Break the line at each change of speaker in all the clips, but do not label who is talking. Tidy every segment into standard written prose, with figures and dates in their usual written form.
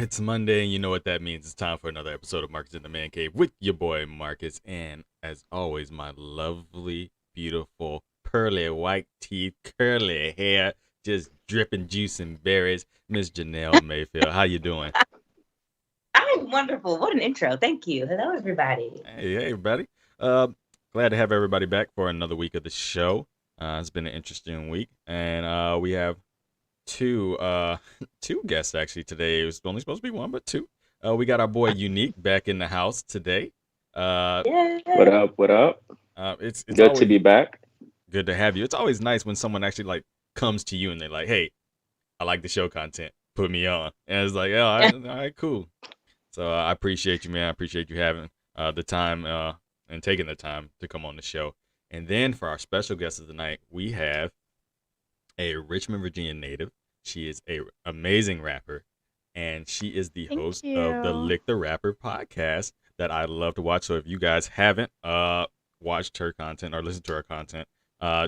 It's Monday, and you know what that means. It's time for another episode of Marcus in the Man Cave with your boy Marcus, and as always, my lovely, beautiful, pearly white teeth, curly hair, just dripping juice and berries, Miss Janelle Mayfield. How you doing?
I'm wonderful. What an intro. Thank you. Hello, everybody.
Hey, everybody. Uh, Glad to have everybody back for another week of the show. It's been an interesting week, and we have two two guests actually today. It was only supposed to be one, but two. We got our boy Unique back in the house today.
Yeah.
What up? What up?
It's
Good to
always
be back.
good to have you. It's always nice when someone actually like comes to you and they're like, "Hey, I like the show content. Put me on." And it's like, "Oh, all right, cool." So I appreciate you, man. I appreciate you having the time and taking the time to come on the show. And then for our special guest of the night, we have a Richmond, Virginia native. She is a amazing rapper, and she is the
Thank
host of the
you.
Lick the Rapper podcast that I love to watch. So if you guys haven't watched her content or listened to her content,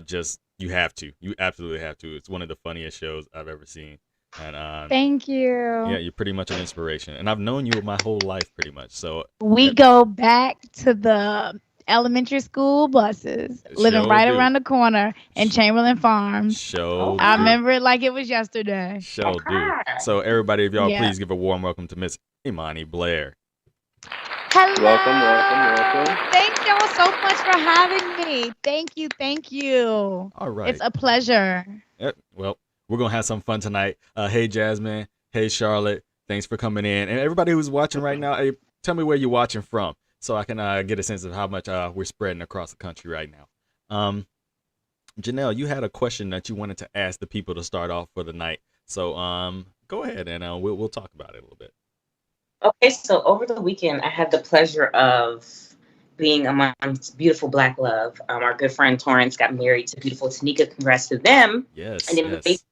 just you have to. You absolutely have to. It's one of the funniest shows I've ever seen. And
Thank
yeah,
you.
you're pretty much an inspiration. And I've known you my whole life pretty much. So
We go back to the elementary school buses, living
show
right
do.
around the corner in Chamberlain Farms.
Show
I
do.
remember it like it was yesterday.
Show do.
Okay.
So everybody, if y'all
Yeah.
please give a warm welcome to Miss Imani Blair.
Hello.
Welcome.
Thank y'all so much for having me. Thank you. Thank you.
All right.
It's a pleasure.
Well, we're gonna have some fun tonight. Hey Jasmine, hey Charlotte, thanks for coming in, and everybody who's watching right now. Hey, tell me where you're watching from, so I can get a sense of how much we're spreading across the country right now. Janelle, you had a question that you wanted to ask the people to start off for the night, so go ahead and we'll talk about it a little bit.
Okay, so over the weekend, I had the pleasure of being amongst beautiful Black love. Our good friend Torrance got married to beautiful Tanika. Congrats to them.
Yes,
And then the
yes.
basic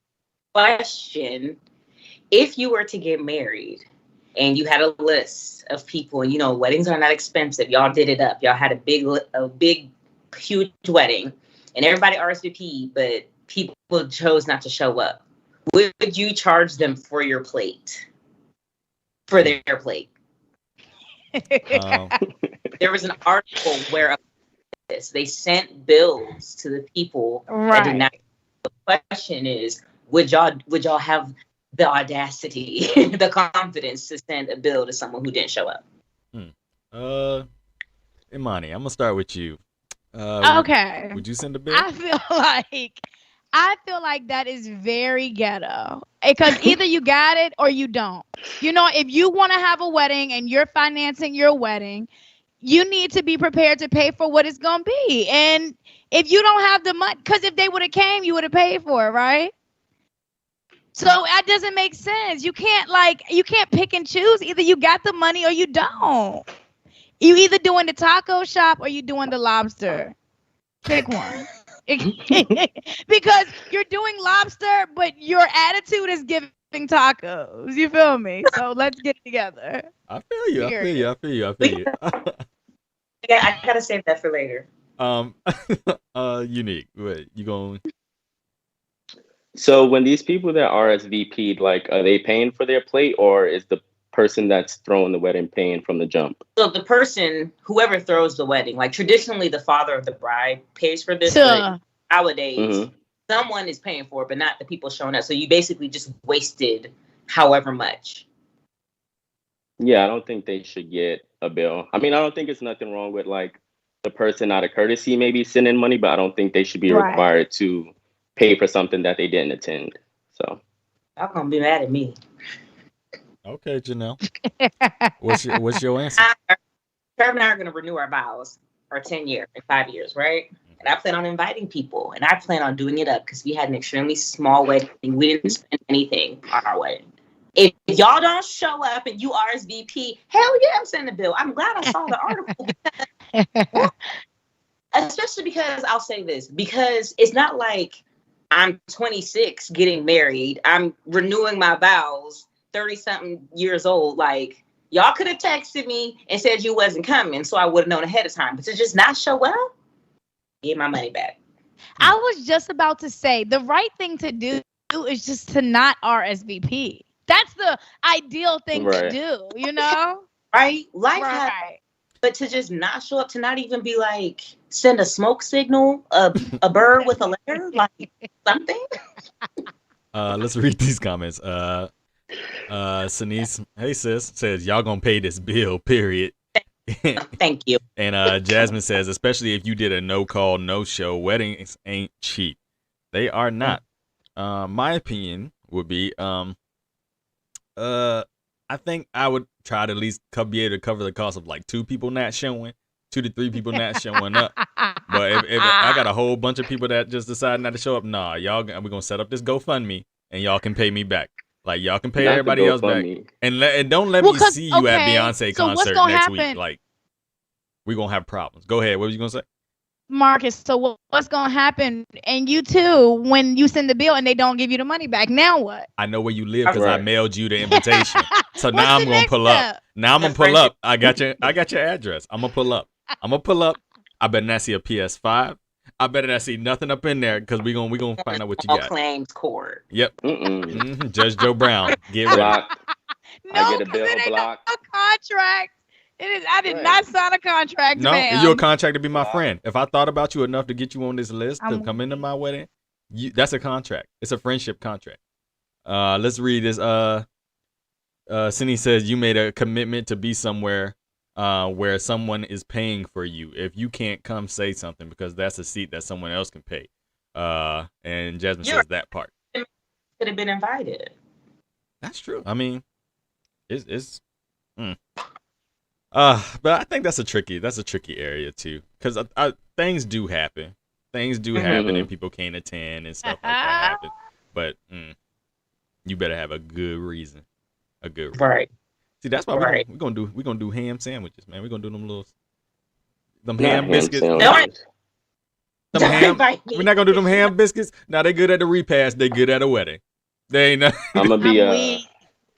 question, if you were to get married and you had a list of people, and you know, weddings are not expensive. Y'all did it up. Y'all had a big, huge wedding, and everybody RSVP'd, but people chose not to show up. Would you charge them for your plate? For their plate?
Um,
There was an article where they sent bills to the people that did
Right.
not. The question is, would y'all have the audacity, the confidence to send a bill to someone who didn't show up?
Imani, I'm gonna start with you.
Okay.
Would you send a bill?
I feel like that is very ghetto because either you got it or you don't. You know, if you want to have a wedding and you're financing your wedding, you need to be prepared to pay for what it's going to be. And if you don't have the money, because if they would have came, you would have paid for it, right? So that doesn't make sense. You can't pick and choose. Either you got the money or you don't. You either doing the taco shop or you doing the lobster. Pick one. Because you're doing lobster, but your attitude is giving tacos. You feel me? So let's get together.
I feel you.
Yeah, I gotta save that for later.
Unique. Wait, you going?
So when these people that RSVP'd, like, are they paying for their plate, or is the person that's throwing the wedding paying from the jump?
So the person, whoever throws the wedding, like traditionally the father of the bride pays for this,
Tuh.
but nowadays
Mhm.
someone is paying for it, but not the people showing up. So you basically just wasted however much.
Yeah, I don't think they should get a bill. I mean, I don't think it's nothing wrong with like the person out of courtesy maybe sending money, but I don't think they should be
Right.
required to pay for something that they didn't attend. So
Y'all gonna be mad at me.
Okay, Janelle. What's your answer?
Trevor and I are gonna renew our vows for 10 years, in 5 years, right? And I plan on inviting people, and I plan on doing it up because we had an extremely small wedding. We didn't spend anything on our wedding. If y'all don't show up and you RSVP, hell yeah, I'm sending a bill. I'm glad I saw the article. Especially because I'll say this, because it's not like I'm 26 getting married. I'm renewing my vows, 30-something years old. Like, y'all could have texted me and said you wasn't coming, so I would have known ahead of time. But to just not show up, get my money back.
I was just about to say the right thing to do is just to not RSVP. That's the ideal thing to
Right.
do, you know?
Right? Life has,
Right.
but to just not show up, to not even be like, send a smoke signal, a bird with a letter, like something.
Let's read these comments. Sinise, hey sis, says y'all gonna pay this bill, period.
Thank you.
And Jasmine says, especially if you did a no call, no show, weddings ain't cheap. They are not. My opinion would be, I think I would try to at least be able to cover the cost of like 2 people not showing, 2 to 3 people not showing up. But if I got a whole bunch of people that just decide not to show up, nah, y'all, we're gonna set up this GoFundMe and y'all can pay me back. Like y'all can pay
Not the
everybody else back,
GoFundMe.
and don't let
Well,
me
'cause-
see you at
okay,
Beyonce
so what's
concert
gonna
next
happen?
week. Like we're gonna have problems. Go ahead. What was you gonna say?
Marcus, so what's going to happen? And you too, when you send the bill and they don't give you the money back, now what?
I know where you live because I
Right.
mailed you the invitation. So
What's
now I'm
the
gonna
next
pull up.
step?
Now I'm
The
gonna pull
friendship.
up. I got your address. I'm gonna pull up. I better not see a PS5. I better not see nothing up in there because we gonna find out what you
All
got.
claims court.
Yep.
Mm-mm.
Judge Joe Brown. Get ready.
Block. I
No,
get a
'cause
bill
it ain't
block.
no contract. It is. I did
Right.
not sign a contract,
No,
ma'am.
you're a contract to be my
Block.
friend. If I thought about you enough to get you on this list to
I'm
come into my wedding, that's a contract. It's a friendship contract. Let's read this. Cindy says you made a commitment to be somewhere where someone is paying for you. If you can't come, say something because that's a seat that someone else can pay. And Jasmine
You're-
says that part.
Could have been invited.
That's true. I mean, it's. But I think that's a tricky area too, because things do happen. Things do happen, and people can't attend and stuff like that happen. But you better have a good reason. A good reason.
Right.
See, that's why
Right.
we're gonna do ham sandwiches, man. We're gonna do them
Not
ham biscuits.
sandwiches.
Them
Don't
ham.
invite me.
We're not gonna do them ham biscuits. Now they good at the repast. They good at a wedding. They ain't.
I'm gonna be
I'm weak.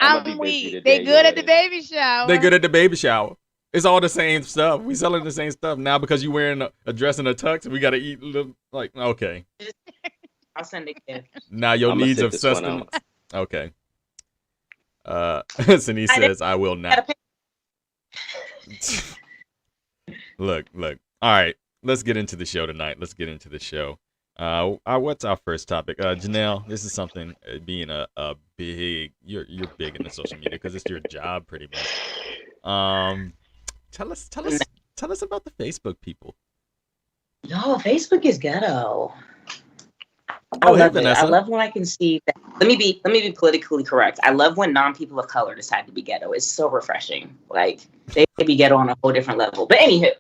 I'ma
I'm
be busy
weak.
the
They
day
good
you're
at the
wedding.
baby shower.
They good at the baby shower. It's all the same stuff. We selling the same stuff now because you wearing a dress and a tux. We gotta eat like okay.
I'll send a gift.
Now your
I'ma
needs
sit
of
this one
sustenance.
out.
Okay. Cindy says I will not. Look. All right. Let's get into the show tonight. Let's get into the show. What's our first topic? Janelle, this is something being a big. You're big into social media because it's your job pretty much. Tell us about the Facebook people.
No, Facebook is ghetto.
Oh, hey,
I love it.
Vanessa.
I love when I can see that. Let me be politically correct. I love when non-people of color decide to be ghetto. It's so refreshing. Like they could be ghetto on a whole different level. But anywho,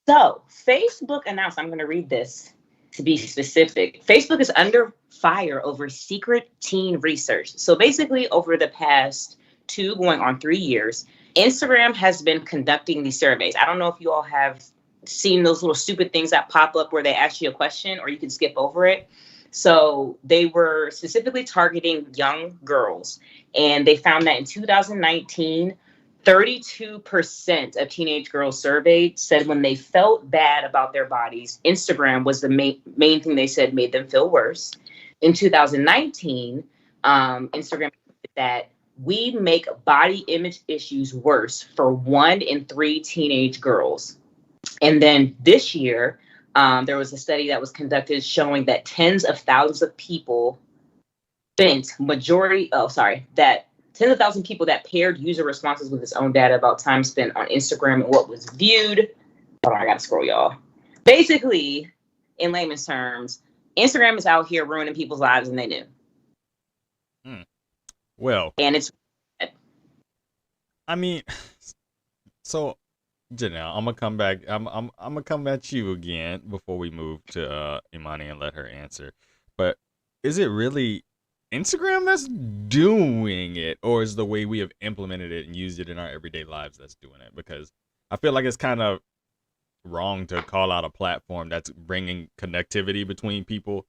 so Facebook announced, I'm going to read this to be specific. Facebook is under fire over secret teen research. So basically over the past 2 going on 3 years, Instagram has been conducting these surveys. I don't know if you all have seen those little stupid things that pop up where they ask you a question or you can skip over it. So they were specifically targeting young girls, and they found that in 2019, 32% of teenage girls surveyed said when they felt bad about their bodies, Instagram was the main thing they said made them feel worse. In 2019, Instagram said that we make body image issues worse for 1 in 3 teenage girls. And then this year, there was a study that was conducted showing that tens of thousands of people spent that tens of thousands of people that paired user responses with its own data about time spent on Instagram and what was viewed. Hold on, I gotta scroll, y'all. Basically, in layman's terms, Instagram is out here ruining people's lives and they knew.
Well,
And it's
I mean, so Janelle, I'm gonna come back. I'm gonna come at you again before we move to Imani and let her answer. But is it really Instagram that's doing it, or is the way we have implemented it and used it in our everyday lives that's doing it? Because I feel like it's kind of wrong to call out a platform that's bringing connectivity between people,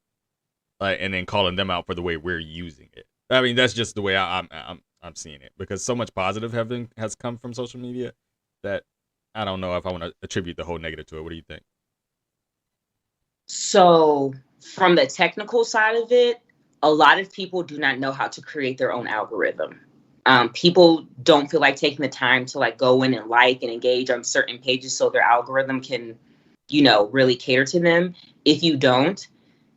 and then calling them out for the way we're using it. I mean, that's just the way I'm seeing it, because so much positive has come from social media that I don't know if I want to attribute the whole negative to it. What do you think?
so from the technical side of it, a lot of people do not know how to create their own algorithm. People don't feel like taking the time to like go in and like and engage on certain pages so their algorithm can, really cater to them. If you don't,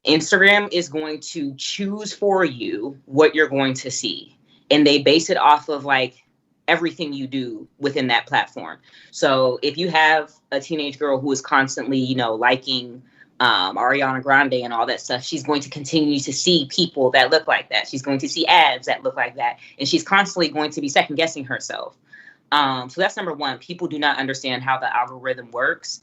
Instagram is going to choose for you what you're going to see. And they base it off of like everything you do within that platform. So if you have a teenage girl who is constantly, liking Ariana Grande and all that stuff, she's going to continue to see people that look like that. She's going to see ads that look like that. And she's constantly going to be second guessing herself. So that's number one. People do not understand how the algorithm works.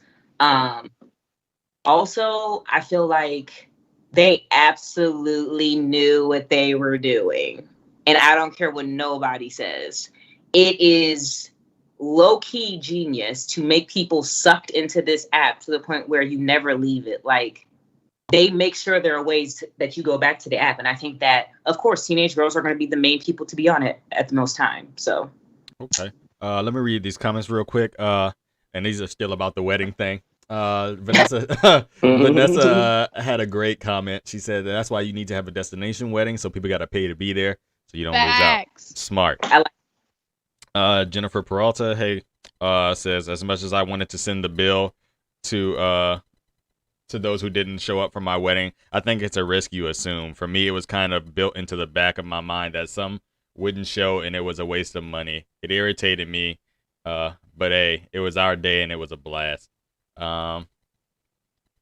Also, I feel like they absolutely knew what they were doing. And I don't care what nobody says. It is low-key genius to make people sucked into this app to the point where you never leave it. Like, they make sure there are ways that you go back to the app. And I think that, of course, teenage girls are going to be the main people to be on it at the most time. So,
okay. Let me read these comments real quick. And these are still about the wedding thing. Vanessa had a great comment. She said that's why you need to have a destination wedding, so people got to pay to be there, so you don't lose out. Smart. Jennifer Peralta, says, as much as I wanted to send the bill to those who didn't show up for my wedding, I think it's a risk you assume. For me, it was kind of built into the back of my mind that some wouldn't show and it was a waste of money. It irritated me, but hey, it was our day and it was a blast.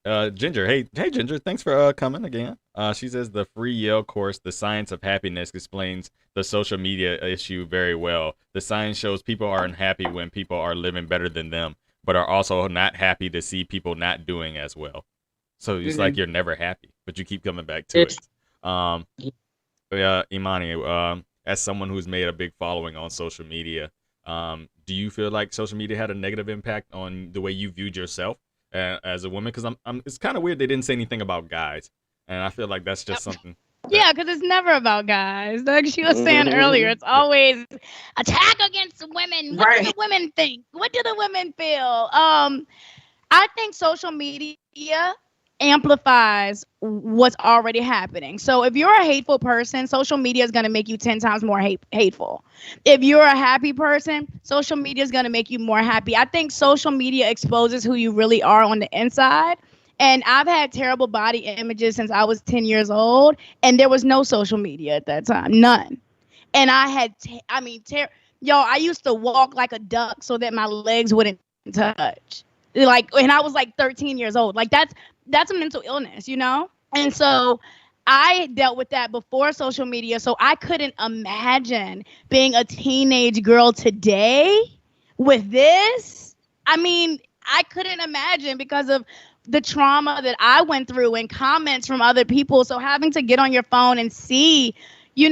Ginger, hey Ginger, thanks for coming again. She says the free Yale course, The Science of Happiness, explains the social media issue very well. The science shows people are unhappy when people are living better than them, but are also not happy to see people not doing as well. So it's like you're never happy, but you keep coming back to it. Imani, as someone who's made a big following on social media, do you feel like social media had a negative impact on the way you viewed yourself as a woman? Because it's kind of weird they didn't say anything about guys, and I feel like that's just something.
Yeah, because it's never about guys. Like she was saying earlier, it's always attack against women. What do the women think? What do the women feel? I think social media amplifies what's already happening. So if you're a hateful person, social media is going to make you 10 times more hateful. If you're a happy person, social media is going to make you more happy. I think social media exposes who you really are on the inside. And I've had terrible body images since I was 10 years old, and there was no social media at that time, none. And I had, I used to walk like a duck so that my legs wouldn't touch. And I was like 13 years old. Like that's a mental illness, And so I dealt with that before social media. So I couldn't imagine being a teenage girl today with this. I couldn't imagine because of the trauma that I went through and comments from other people. So having to get on your phone and see,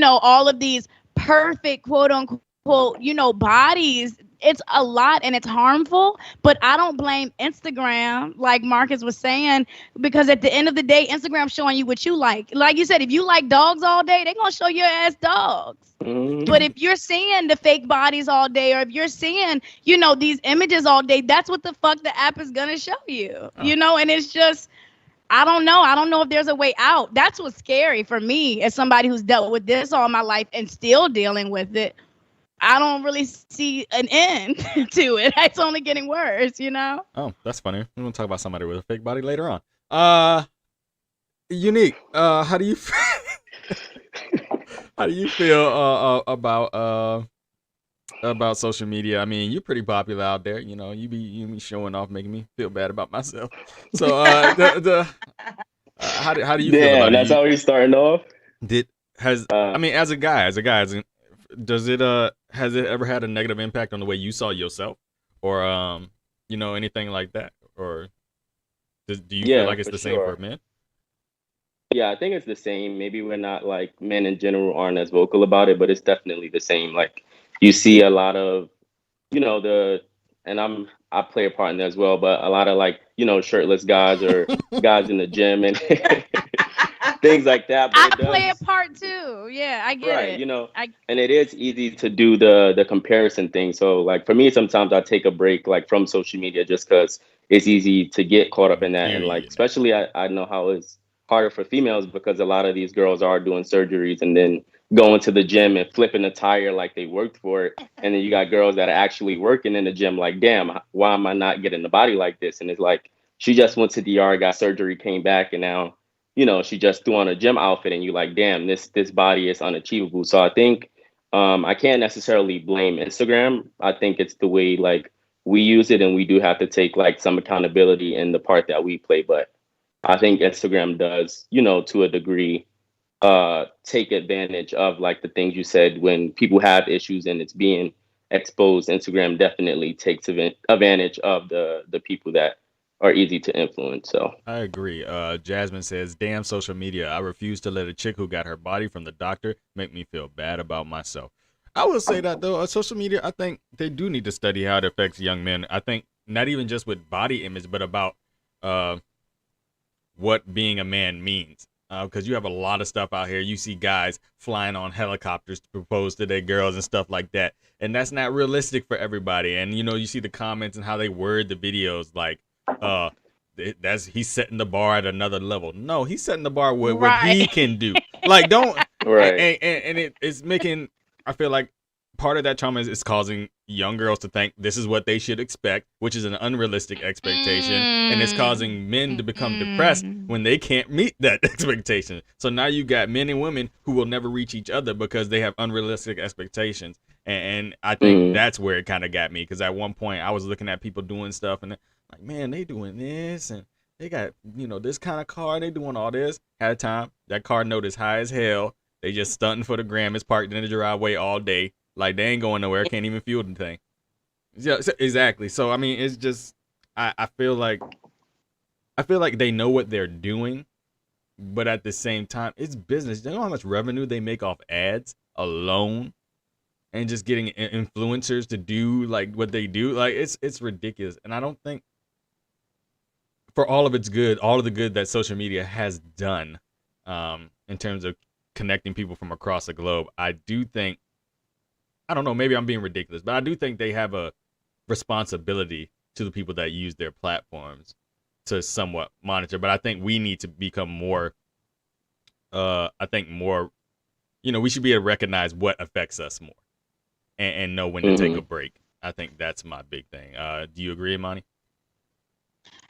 all of these perfect, quote unquote, bodies, it's a lot and it's harmful, but I don't blame Instagram, like Marcus was saying, because at the end of the day, Instagram's showing you what you like. Like you said, if you like dogs all day, they're going to show your ass dogs. But if you're seeing the fake bodies all day, or if you're seeing, these images all day, that's what the fuck the app is going to show you, and it's just, I don't know. I don't know if there's a way out. That's what's scary for me as somebody who's dealt with this all my life and still dealing with it. I don't really see an end to it. It's only getting worse,
Oh, that's funny. We're going to talk about somebody with a fake body later on. Unique, how do you feel about social media? I mean, you're pretty popular out there. You be showing off, making me feel bad about myself. So, how do you feel about it?
That's how you're starting off.
As a guy, does it has it ever had a negative impact on the way you saw yourself, or anything like that, or do you feel like it's the same for men?
Yeah, I think it's the same. Maybe we're not like men in general aren't as vocal about it, but it's definitely the same. Like you see a lot of, I play a part in that as well, but a lot of like, shirtless guys or guys in the gym and things like that. But
I play a part too. Yeah, I get it.
And it is easy to do the comparison thing. So like for me, sometimes I take a break like from social media just because it's easy to get caught up in that. And like, especially I know how it's harder for females because a lot of these girls are doing surgeries and then going to the gym and flipping a tire like they worked for it. And then you got girls that are actually working in the gym like, damn, why am I not getting the body like this? And it's like, she just went to DR, got surgery, came back, and now, she just threw on a gym outfit and you like, damn, this body is unachievable. So I think I can't necessarily blame Instagram. I think it's the way like we use it, and we do have to take like some accountability in the part that we play. But I think Instagram does, to a degree, take advantage of like the things you said. When people have issues and it's being exposed, Instagram definitely takes advantage of the people that are easy to influence. So
I agree. Jasmine says, damn social media. I refuse to let a chick who got her body from the doctor make me feel bad about myself. I will say that though, social media, I think they do need to study how it affects young men. I think not even just with body image, but about what being a man means. Because you have a lot of stuff out here. You see guys flying on helicopters to propose to their girls and stuff like that. And that's not realistic for everybody. And, you see the comments and how they word the videos like, he's setting the bar at another level. No, he's setting the bar with what he can do. Like, don't.
Right.
And it's making, I feel like part of that trauma is causing young girls to think this is what they should expect, which is an unrealistic expectation. And it's causing men to become depressed when they can't meet that expectation. So now you got men and women who will never reach each other because they have unrealistic expectations. And I think that's where it kind of got me, because at one point I was looking at people doing stuff and like, man, they doing this and they got, this kind of car, they doing all this. At a time, that car note is high as hell. They just stunting for the gram. It's parked in the driveway all day. Like, they ain't going nowhere. Can't even fuel the thing. Yeah, exactly. So, I mean, it's just, I feel like they know what they're doing, but at the same time, it's business. You know how much revenue they make off ads alone? And just getting influencers to do like what they do, like it's ridiculous. And I don't think, for all of its good, all of the good that social media has done, in terms of connecting people from across the globe, I do think, I don't know, maybe I'm being ridiculous, but I do think they have a responsibility to the people that use their platforms to somewhat monitor. But I think we need to become more, we should be able to recognize what affects us more. And know when to take a break. I think that's my big thing. Do you agree, Imani?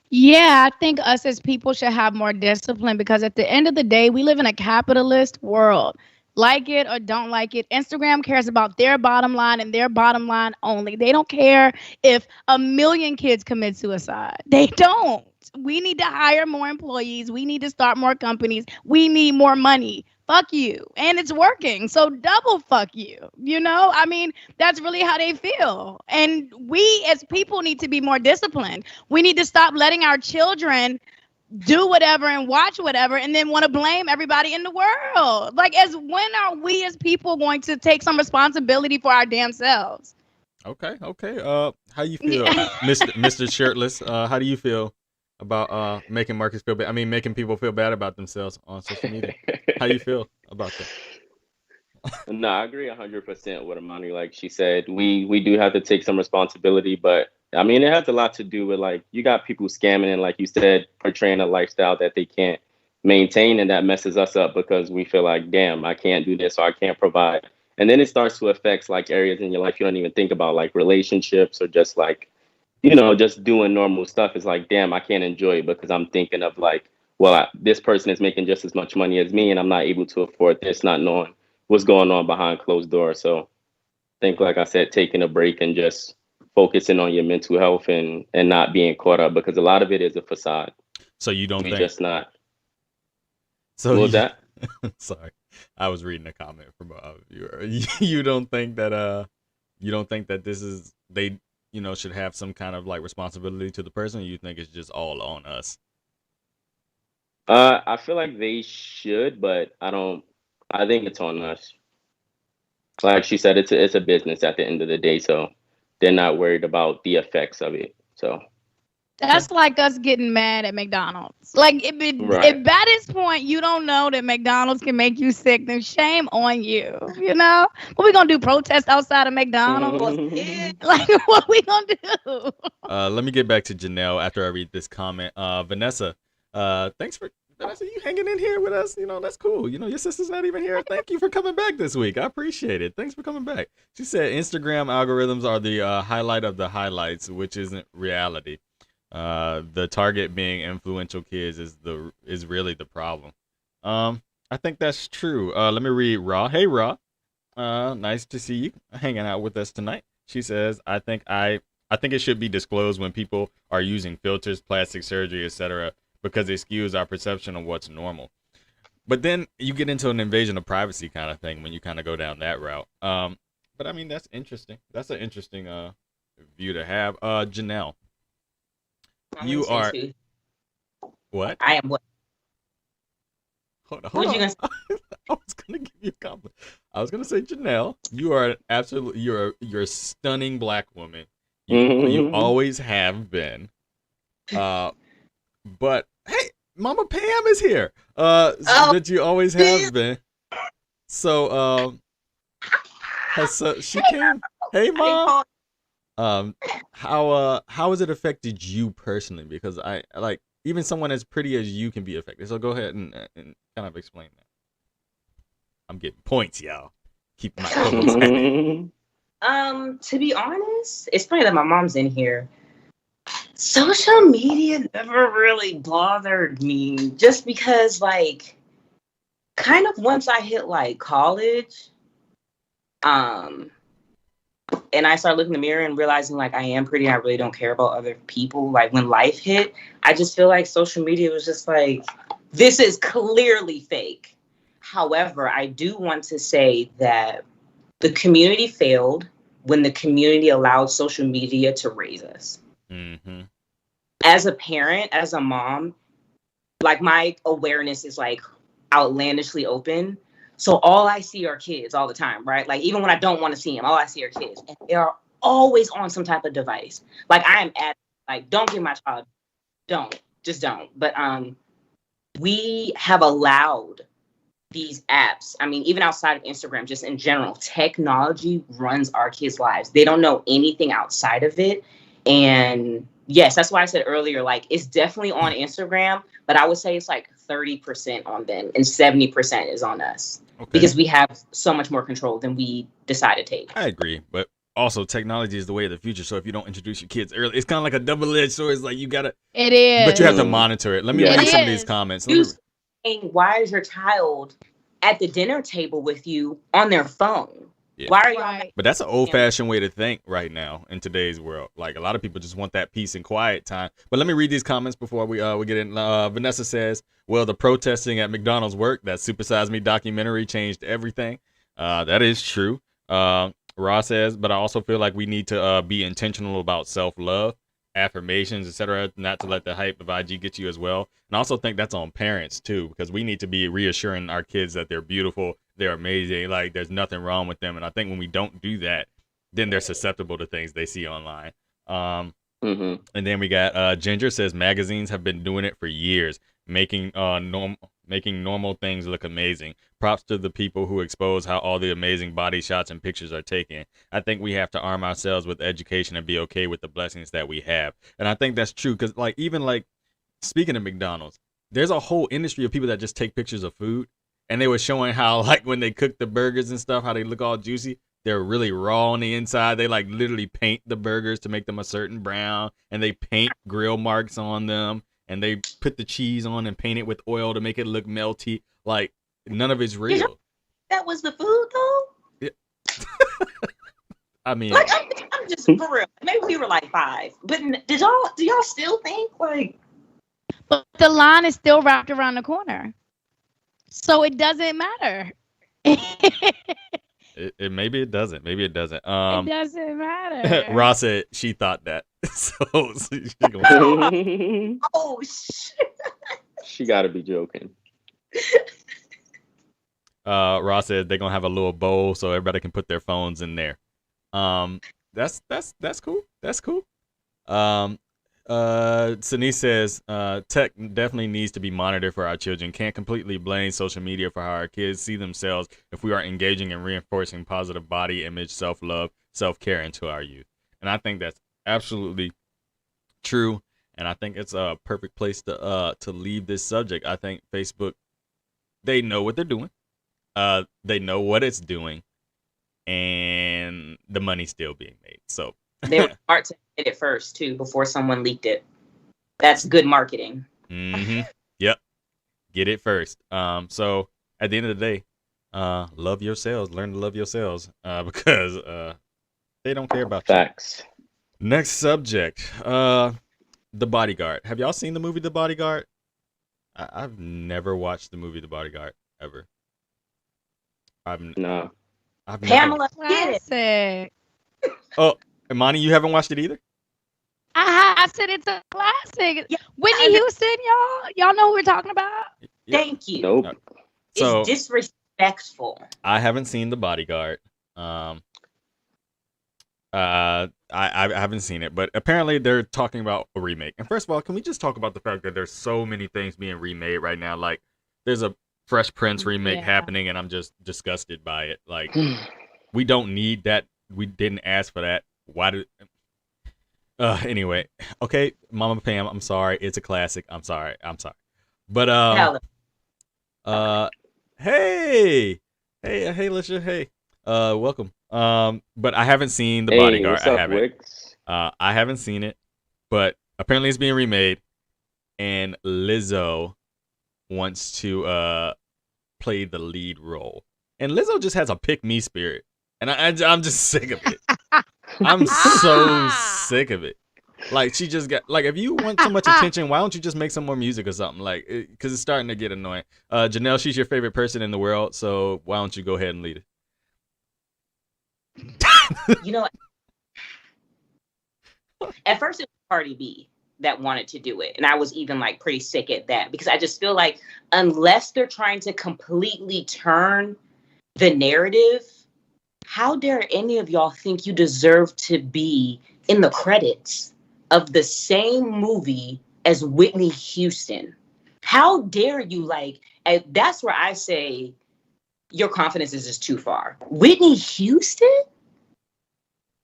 Yeah, I think us as people should have more discipline, because at the end of the day, we live in a capitalist world. Like it or don't like it, Instagram cares about their bottom line and their bottom line only. They don't care if 1 million kids commit suicide. They don't. We need to hire more employees. We need to start more companies. We need more money. Fuck you. And it's working. So double fuck you. I mean, that's really how they feel. And we as people need to be more disciplined. We need to stop letting our children do whatever and watch whatever and then want to blame everybody in the world. Like, when are we as people going to take some responsibility for our damn selves?
Okay. How you feel, Mr. Shirtless? How do you feel about making Marcus feel bad? I mean, making people feel bad about themselves on social media. How you feel about that?
No, I agree 100% with Imani. Like she said, we do have to take some responsibility, but I mean, it has a lot to do with, like, you got people scamming and, like you said, portraying a lifestyle that they can't maintain, and that messes us up because we feel like, damn, I can't do this or I can't provide. And then it starts to affect like areas in your life you don't even think about, like relationships or just like, just doing normal stuff. Is like, damn, I can't enjoy it because I'm thinking of like, well, this person is making just as much money as me and I'm not able to afford this, not knowing what's going on behind closed doors. So I think, like I said, taking a break and just focusing on your mental health and not being caught up, because a lot of it is a facade.
So you don't think
just not.
So
what was that?
Sorry, I was reading a comment from a viewer. You don't think that this is, they should have some kind of like responsibility to the person? Or you think it's just all on us?
I feel like they should, but I think it's on us. Like she said, it's a business at the end of the day, so they're not worried about the effects of it. So
that's like us getting mad at McDonald's. Like, if at this point you don't know that McDonald's can make you sick, then shame on you. What we gonna do? Protest outside of McDonald's? Like, what we gonna do?
Let me get back to Janelle after I read this comment. Vanessa, thanks for I said, you hanging in here with us? You know, that's cool. You know, your sister's not even here. Thank you for coming back this week. I appreciate it. Thanks for coming back. She said Instagram algorithms are the highlight of the highlights, which isn't reality. The target being influential kids is really the problem. I think that's true. Let me read Raw. Hey, Raw. Nice to see you hanging out with us tonight. She says, I think it should be disclosed when people are using filters, plastic surgery, etc., because it skews our perception of what's normal. But then you get into an invasion of privacy kind of thing when you kind of go down that route. But I mean, that's interesting. That's an interesting view to have. Janelle, you are what?
I am what?
Hold on.
What you gonna say?
I was gonna give you a compliment. I was gonna say, Janelle, you are you're a stunning black woman. You always have been. But hey, Mama Pam is here. That you always have been. So she came. Hey, Mom. How has it affected you personally? Because I like even someone as pretty as you can be affected. So go ahead and kind of explain that. I'm getting points, y'all. Keep my happy.
To be honest, it's funny that my mom's in here. Social media never really bothered me just because, like, kind of once I hit like college, and I started looking in the mirror and realizing like I am pretty and I really don't care about other people. Like when life hit, I just feel like social media was just like, this is clearly fake. However, I do want to say that the community failed when the community allowed social media to raise us.
Mm-hmm.
As a parent, as a mom, like my awareness is like outlandishly open. So all I see are kids all the time, right? Like even when I don't want to see them, all I see are kids. And they are always on some type of device. Like I am like, don't give my child, just don't. But we have allowed these apps. I mean, even outside of Instagram, just in general, technology runs our kids' lives. They don't know anything outside of it. And yes, that's why I said earlier, like it's definitely on Instagram, but I would say it's like 30% on them and 70% is on us. Okay. Because we have so much more control than we decide to take.
I agree, but also technology is the way of the future. So if you don't introduce your kids early, it's kind of like a double-edged sword. It's like you gotta.
It is.
But you have to monitor it. Let me read some of these comments.
Why is your child at the dinner table with you on their phone? Yeah. Why are you?
Right.
But that's an old-fashioned way to think right now in today's world. Like a lot of people just want that peace and quiet time. But let me read these comments before we get in. Vanessa says, "Well, the protesting at McDonald's worked. That Super Size Me documentary changed everything." That is true. Ross says, "But I also feel like we need to be intentional about self-love, affirmations, etc. Not to let the hype of IG get you as well." And I also think that's on parents too, because we need to be reassuring our kids that they're beautiful. They're amazing. Like there's nothing wrong with them. And I think when we don't do that, then they're susceptible to things they see online. And then we got Ginger says magazines have been doing it for years, making normal things look amazing. Props to the people who expose how all the amazing body shots and pictures are taken. I think we have to arm ourselves with education and be okay with the blessings that we have. And I think that's true because like even like speaking of McDonald's, there's a whole industry of people that just take pictures of food. And they were showing how, like, when they cook the burgers and stuff, how they look all juicy. They're really raw on the inside. They, like, literally paint the burgers to make them a certain brown. And they paint grill marks on them. And they put the cheese on and paint it with oil to make it look melty. Like, none of it's real.
That was the food, though?
Yeah. I mean.
Like, I'm just, for real. Maybe we were, like, 5. But do y'all still think, like.
But the line is still wrapped around the corner. So it doesn't matter.
Maybe it doesn't. Maybe it doesn't.
It doesn't matter.
Ross said she thought that. So she's
going. Oh shit.
She gotta be joking.
Ross said they're gonna have a little bowl so everybody can put their phones in there. That's cool. That's cool. Sanice says, tech definitely needs to be monitored for our children. Can't completely blame social media for how our kids see themselves if we are engaging in reinforcing positive body image, self-love, self-care into our youth. And I think that's absolutely true. and I think it's a perfect place to leave this subject. I think Facebook, they know what they're doing. They know what it's doing, and the money's still being made. So
they were smart to get it first too before someone leaked it. That's good marketing.
Yep. Get it first. So at the end of the day, love yourselves. Learn to love yourselves. Because they don't care about
Facts.
you. Next subject. The Bodyguard. Have y'all seen the movie The Bodyguard? I've never watched the movie The Bodyguard ever.
No.
Pamela, get
Classic.
Oh, Imani, you haven't watched it either?
I said it's a classic.
Yeah,
Whitney Houston, y'all know who we're talking about?
Yeah.
Thank you.
Nope.
So
It's disrespectful.
I haven't seen The Bodyguard. I haven't seen it, but apparently they're talking about a remake. And first of all, can we just talk about the fact that there's so many things being remade right now? Like, there's a Fresh Prince remake happening, and I'm just disgusted by it. Like, we don't need that. We didn't ask for that. Why did? Anyway, okay, Mama Pam, I'm sorry. It's a classic. I'm sorry. But hey, Lisha, hey, welcome. But I haven't seen The Bodyguard.
What's up,
I haven't.
Wix?
I haven't seen it, but apparently it's being remade, and Lizzo wants to play the lead role. And Lizzo just has a pick me spirit, and I'm just sick of it. I'm so sick of it. Like, she just got, like, if you want so much attention, why don't you just make some more music or something? Like, because it's starting to get annoying. Janelle, she's your favorite person in the world, so why don't you go ahead and lead it?
You know, at first it was Cardi B that wanted to do it. And I was even like pretty sick at that, because I just feel like unless they're trying to completely turn the narrative, how dare any of y'all think you deserve to be in the credits of the same movie as Whitney Houston? How dare you? Like, and that's where I say your confidence is just too far. Whitney Houston?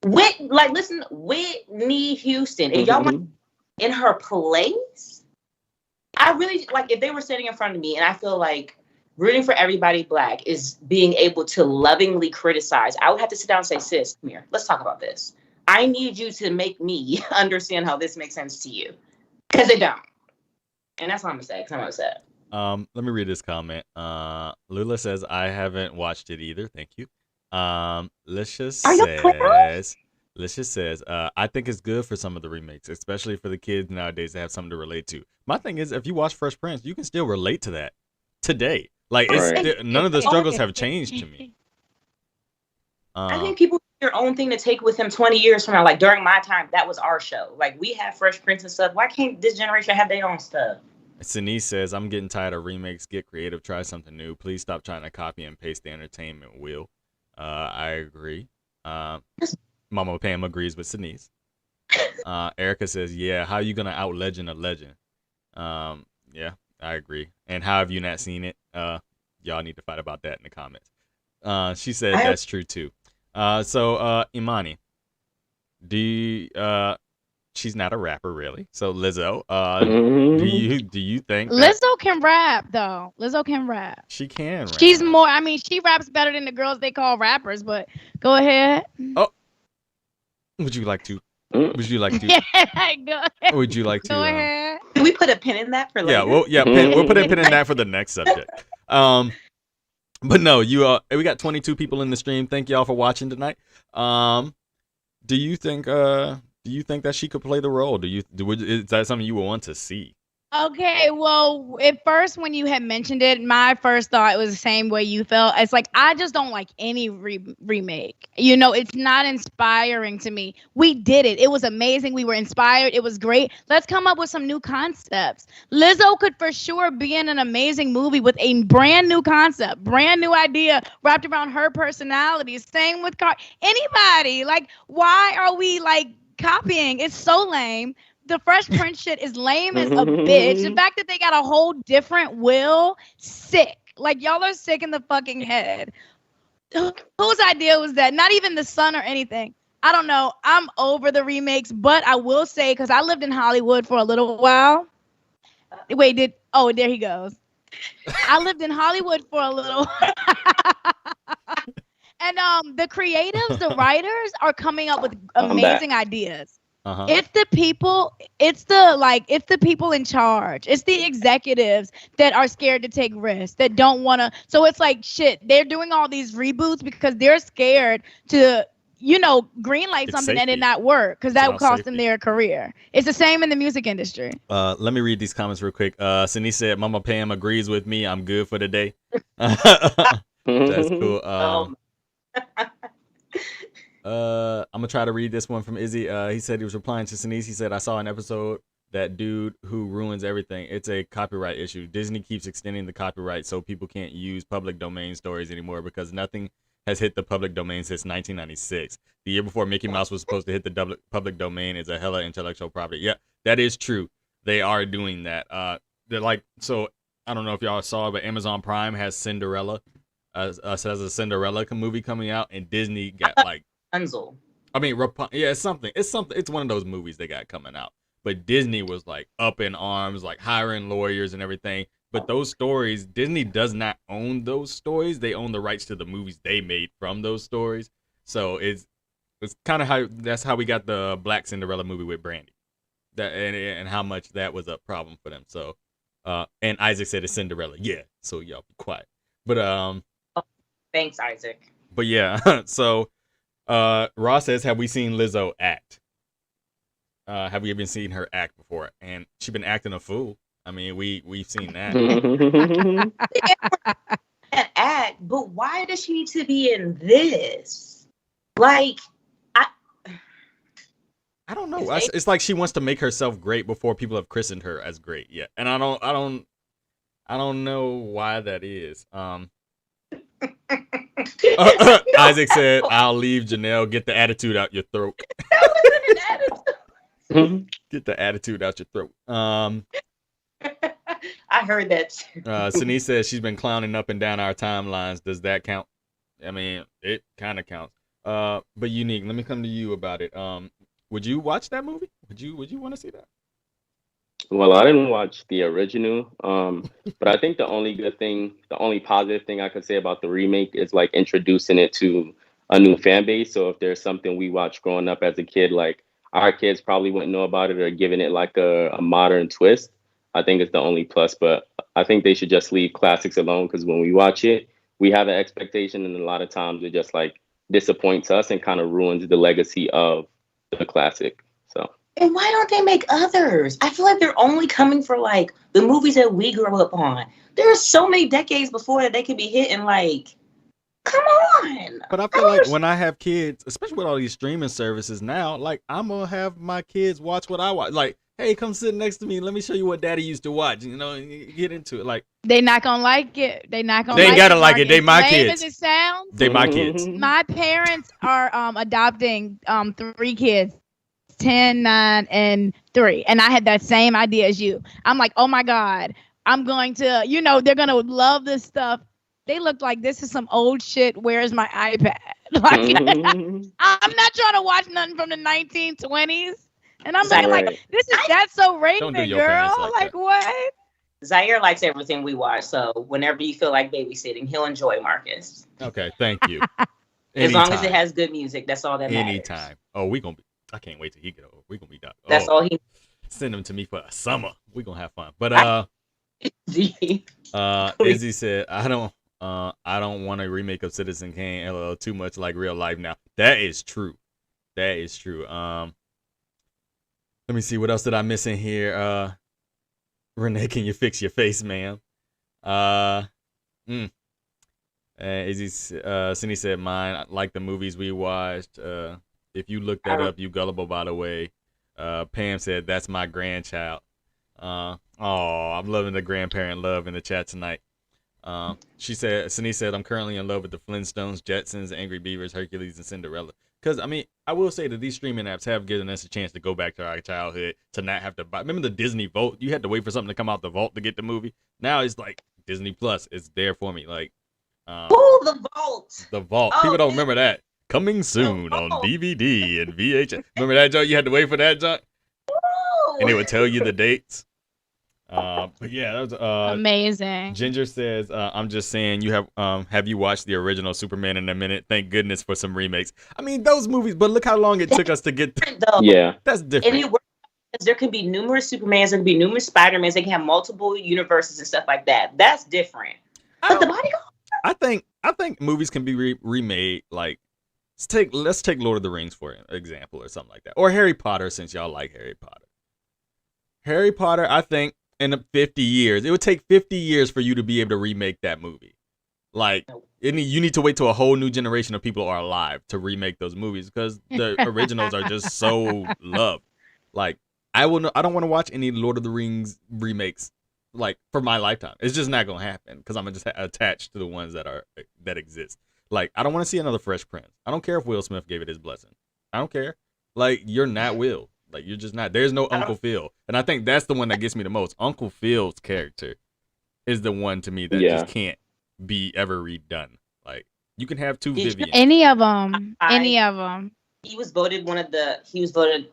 Listen, Whitney Houston. And y'all want in her place? I really, like, if they were sitting in front of me, and I feel like rooting for everybody Black is being able to lovingly criticize, I would have to sit down and say, sis, come here, let's talk about this. I need you to make me understand how this makes sense to you. Because it don't. And that's what I'm going to say, because I'm upset.
Let me read this comment. Lula says, I haven't watched it either. Thank you. Lisha says, I think it's good for some of the remakes, especially for the kids nowadays to have something to relate to. My thing is, if you watch Fresh Prince, you can still relate to that today. Like, none of the struggles have changed to me.
I think people have their own thing to take with them 20 years from now. Like, during my time, that was our show. Like, we have Fresh Prince and stuff. Why can't this generation have their own stuff?
Sinise says, I'm getting tired of remakes. Get creative. Try something new. Please stop trying to copy and paste the entertainment wheel. I agree. Mama Pam agrees with Sinise. Erica says, yeah, how are you going to out-legend a legend? Yeah, I agree. And how have you not seen it? Y'all need to fight about that in the comments. She said that's true, too. So, Imani, she's not a rapper, really. So, Lizzo, do you think
Lizzo can rap, though? Lizzo can rap.
She can rap.
She's more, I mean, she raps better than the girls they call rappers, but go ahead.
Oh, would you like to? Would you like to?
Yeah, go ahead.
Would you like to?
Go ahead.
Can we put a pin in that for later?
We'll put a pin in that for the next subject. But no, we got 22 people in the stream. Thank y'all for watching tonight. Do you think that she could play the role? Is that something you would want to see?
Okay, well, at first when you had mentioned it, my first thought was the same way you felt. It's like, I just don't like any remake. You know, it's not inspiring to me. We did it. It was amazing. We were inspired. It was great. Let's come up with some new concepts. Lizzo could for sure be in an amazing movie with a brand new concept, brand new idea wrapped around her personality. Same with anybody. Like, why are we like copying? It's so lame. The Fresh Prince shit is lame as a bitch. The fact that they got a whole different Will, sick. Like, y'all are sick in the fucking head. Whose idea was that? Not even the son or anything. I don't know. I'm over the remakes, but I will say, because I lived in Hollywood for a little while. Wait, there he goes. I lived in Hollywood for a little. And the creatives, the writers are coming up with amazing ideas.
Uh-huh.
It's the people in charge. It's the executives that are scared to take risks, that don't want to. So it's like, shit, they're doing all these reboots because they're scared to, greenlight
It's
something that
safety.
did not work, because that would
about
cost them
safety.
their career. It's the same in the music industry.
Let me read these comments real quick. Sydney said, Mama Pam agrees with me. I'm good for the day. That's cool. I'm gonna try to read this one from Izzy. He said he was replying to Sinise. He said, I saw an episode, that dude who ruins everything. It's a copyright issue. Disney keeps extending the copyright so people can't use public domain stories anymore because nothing has hit the public domain since 1996. The year before Mickey Mouse was supposed to hit the public domain is a hella intellectual property. Yeah, that is true. They are doing that. They're like, so I don't know if y'all saw it, but Amazon Prime has Cinderella. Has a Cinderella movie coming out, and Disney got like
Rapunzel.
I mean, it's something. It's one of those movies they got coming out. But Disney was like up in arms, like hiring lawyers and everything. But those stories, Disney does not own those stories. They own the rights to the movies they made from those stories. So it's kind of that's how we got the Black Cinderella movie with Brandy. That and how much that was a problem for them. So and Isaac said it's Cinderella. Yeah. So y'all be quiet. But
Thanks, Isaac.
But yeah, so Ross says, have we seen Lizzo act? Have we even seen her act before? And she's been acting a fool. I mean, we've seen that.
An act, but why does she need to be in this? Like,
I don't know. It's like she wants to make herself great before people have christened her as great yet. And I don't know why that is. Isaac said, I'll leave, Janelle. Get the attitude out your throat.
That wasn't an attitude.
Get the attitude out your throat.
I heard that.
Sini says she's been clowning up and down our timelines. Does that count? I mean, it kind of counts. But Unique, let me come to you about it. Would you watch that movie? Would you want to see that?
Well, I didn't watch the original, but I think the only positive thing I could say about the remake is like introducing it to a new fan base. So if there's something we watched growing up as a kid, like our kids probably wouldn't know about it, or giving it like a modern twist, I think it's the only plus. But I think they should just leave classics alone, because when we watch it, we have an expectation, and a lot of times it just like disappoints us and kind of ruins the legacy of the classic. So.
And why don't they make others? I feel like they're only coming for like the movies that we grew up on. There's so many decades before that they could be hitting. Like, come on.
But I feel like when I have kids, especially with all these streaming services now, like I'm gonna have my kids watch what I watch. Like, hey, come sit next to me. Let me show you what Daddy used to watch. You know, and get into it. Like,
they not gonna like it. They not gonna.
They ain't gotta like
Mark.
it. They my
As lame
kids.
as it sounds,
They my kids.
my parents are adopting 3 kids. 10, 9, and 3. And I had that same idea as you. I'm like, oh my God, I'm going to, they're going to love this stuff. They look like this is some old shit. Where's my iPad? Like, I'm not trying to watch nothing from the 1920s. And I'm like, that's so
Don't do
racist,
your
girl.
parents like
Like
that.
what?
Zaire likes everything we watch. So whenever you feel like babysitting, he'll enjoy Marcus.
Okay, thank you.
As long as it has good music, that's all that matters.
Anytime. Oh, I can't wait till he get over. We're gonna be done.
That's all he.
Send him to me for a summer. We're gonna have fun. But Izzy said, I don't want a remake of Citizen Kane. LOL, too much like real life now. That is true. Let me see, what else did I miss in here? Renee, can you fix your face, ma'am? Izzy, Cindy said, mine, like the movies we watched. If you look that up, you gullible, by the way. Pam said, that's my grandchild. I'm loving the grandparent love in the chat tonight. She said, Cindy said, I'm currently in love with the Flintstones, Jetsons, Angry Beavers, Hercules, and Cinderella. Because, I mean, I will say that these streaming apps have given us a chance to go back to our childhood, to not have to buy. Remember the Disney Vault? You had to wait for something to come out the vault to get the movie. Now it's like Disney Plus. It's there for me. Like,
the vault.
The vault.
Oh,
People don't remember that. coming soon on DVD and VHS. Remember that joke? You had to wait for that joke, and it would tell you the dates. But yeah, that was
amazing.
Ginger says, "I'm just saying, you have you watched the original Superman in a minute? Thank goodness for some remakes. I mean, those movies, but look how long it took us to get.
Yeah,
that's different.
There can be numerous Supermans, there can be numerous Spider-Mans, they can have multiple universes and stuff like that. That's different. But the Bodyguard,
I think movies can be remade. Like, let's take Lord of the Rings for an example, or something like that, or Harry Potter, since y'all like Harry Potter. Harry Potter, I think in 50 years, it would take 50 years for you to be able to remake that movie. Like, you need to wait till a whole new generation of people are alive to remake those movies, because the originals are just so loved. Like, I don't want to watch any Lord of the Rings remakes, like, for my lifetime. It's just not gonna happen, because I'm just attached to the ones that exist. Like, I don't want to see another Fresh Prince. I don't care if Will Smith gave it his blessing. I don't care. Like, you're not Will. Like, you're just not. There's no Uncle Phil, and I think that's the one that gets me the most. Uncle Phil's character is the one to me that just can't be ever redone. Like, you can have two Vivians.
Any of them.
He was voted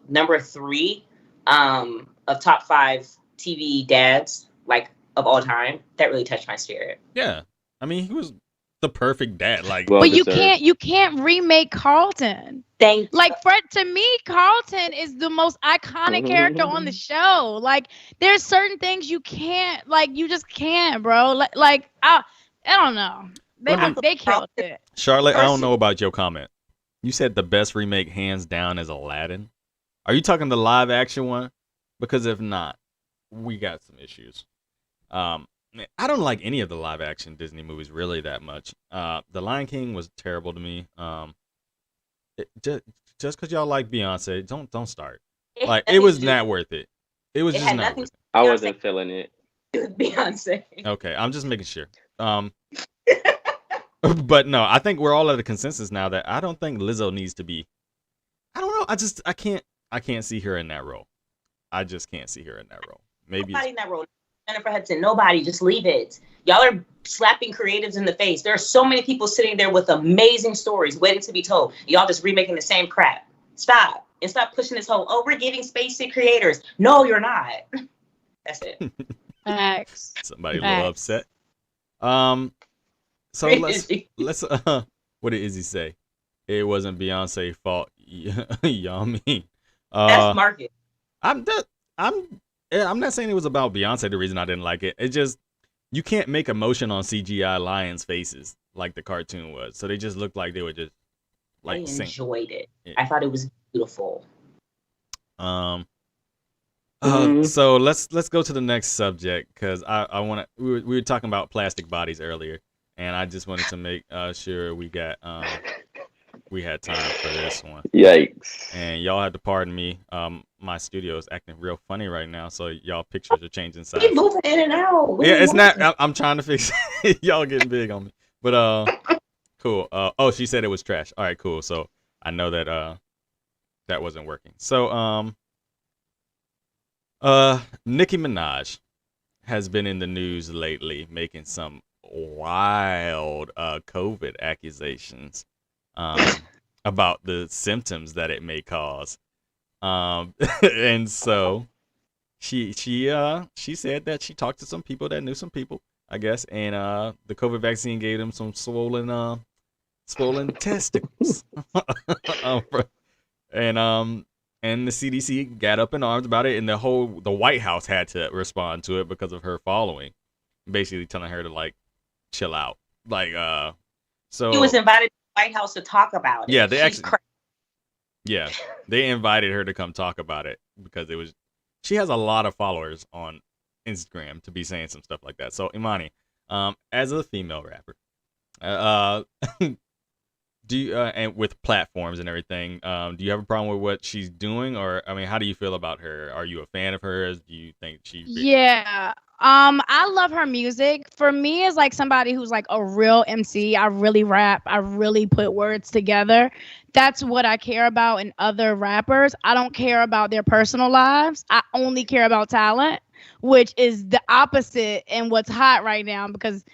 number 3 of top 5 TV dads, like, of all time. That really touched my spirit.
Yeah, I mean, he was the perfect dad. Like,
but you can't remake Carlton. To me, Carlton is the most iconic character on the show. Like, there's certain things you can't, like, you just can't, bro. Like I don't know. They killed it.
Charlotte, I don't know about your comment. You said the best remake hands down is Aladdin. Are you talking the live action one? Because if not, we got some issues. I don't like any of the live action Disney movies really that much. The Lion King was terrible to me. Just because y'all like Beyonce, don't start. Like, it was not worth it. It was just not worth it.
I wasn't feeling it.
Beyonce.
Okay, I'm just making sure. But no, I think we're all at a consensus now that I don't think Lizzo needs to be. I don't know. I can't see her in that role. I just can't see her in that role. Maybe
nobody in that role. Jennifer Hudson, nobody. Just leave it. Y'all are slapping creatives in the face. There are so many people sitting there with amazing stories waiting to be told. Y'all just remaking the same crap. Stop. And stop pushing this whole, we're giving space to creators. No, you're not. That's it.
Facts.
Somebody a little upset. So let's what did Izzy say? It wasn't Beyonce's fault. Y'all mean.
That's market.
I'm not saying it was about Beyonce the reason I didn't like it. It's just, you can't make emotion on CGI lions' faces like the cartoon was. So they just looked like they were just like
I enjoyed it. Yeah. I thought it was beautiful.
So let's go to the next subject, because I want to. We were talking about plastic bodies earlier, and I just wanted to make sure we had time for this one.
Yikes!
And y'all have to pardon me. My studio is acting real funny right now, so y'all pictures are changing size.
Keep moving in and out.
Yeah, it's not. I'm trying to fix it. Y'all getting big on me, but cool. Oh, she said it was trash. All right, cool. So I know that that wasn't working. So Nicki Minaj has been in the news lately, making some wild COVID accusations about the symptoms that it may cause. And so she said that she talked to some people that knew some people, I guess, and the COVID vaccine gave them some swollen testicles. And the CDC got up in arms about it, and the White House had to respond to it because of her following, basically telling her to, like, chill out. Like, so
he was invited to the White House to talk about it.
Yeah, they invited her to come talk about it because she has a lot of followers on Instagram to be saying some stuff like that. So Imani, as a female rapper, do you, and with platforms and everything, do you have a problem with what she's doing, or I mean, how do you feel about her? Are you a fan of hers? Do you think she?
Yeah. I love her music. For me, as like somebody who's like a real MC, I really rap. I really put words together. That's what I care about in other rappers. I don't care about their personal lives. I only care about talent, which is the opposite and what's hot right now, because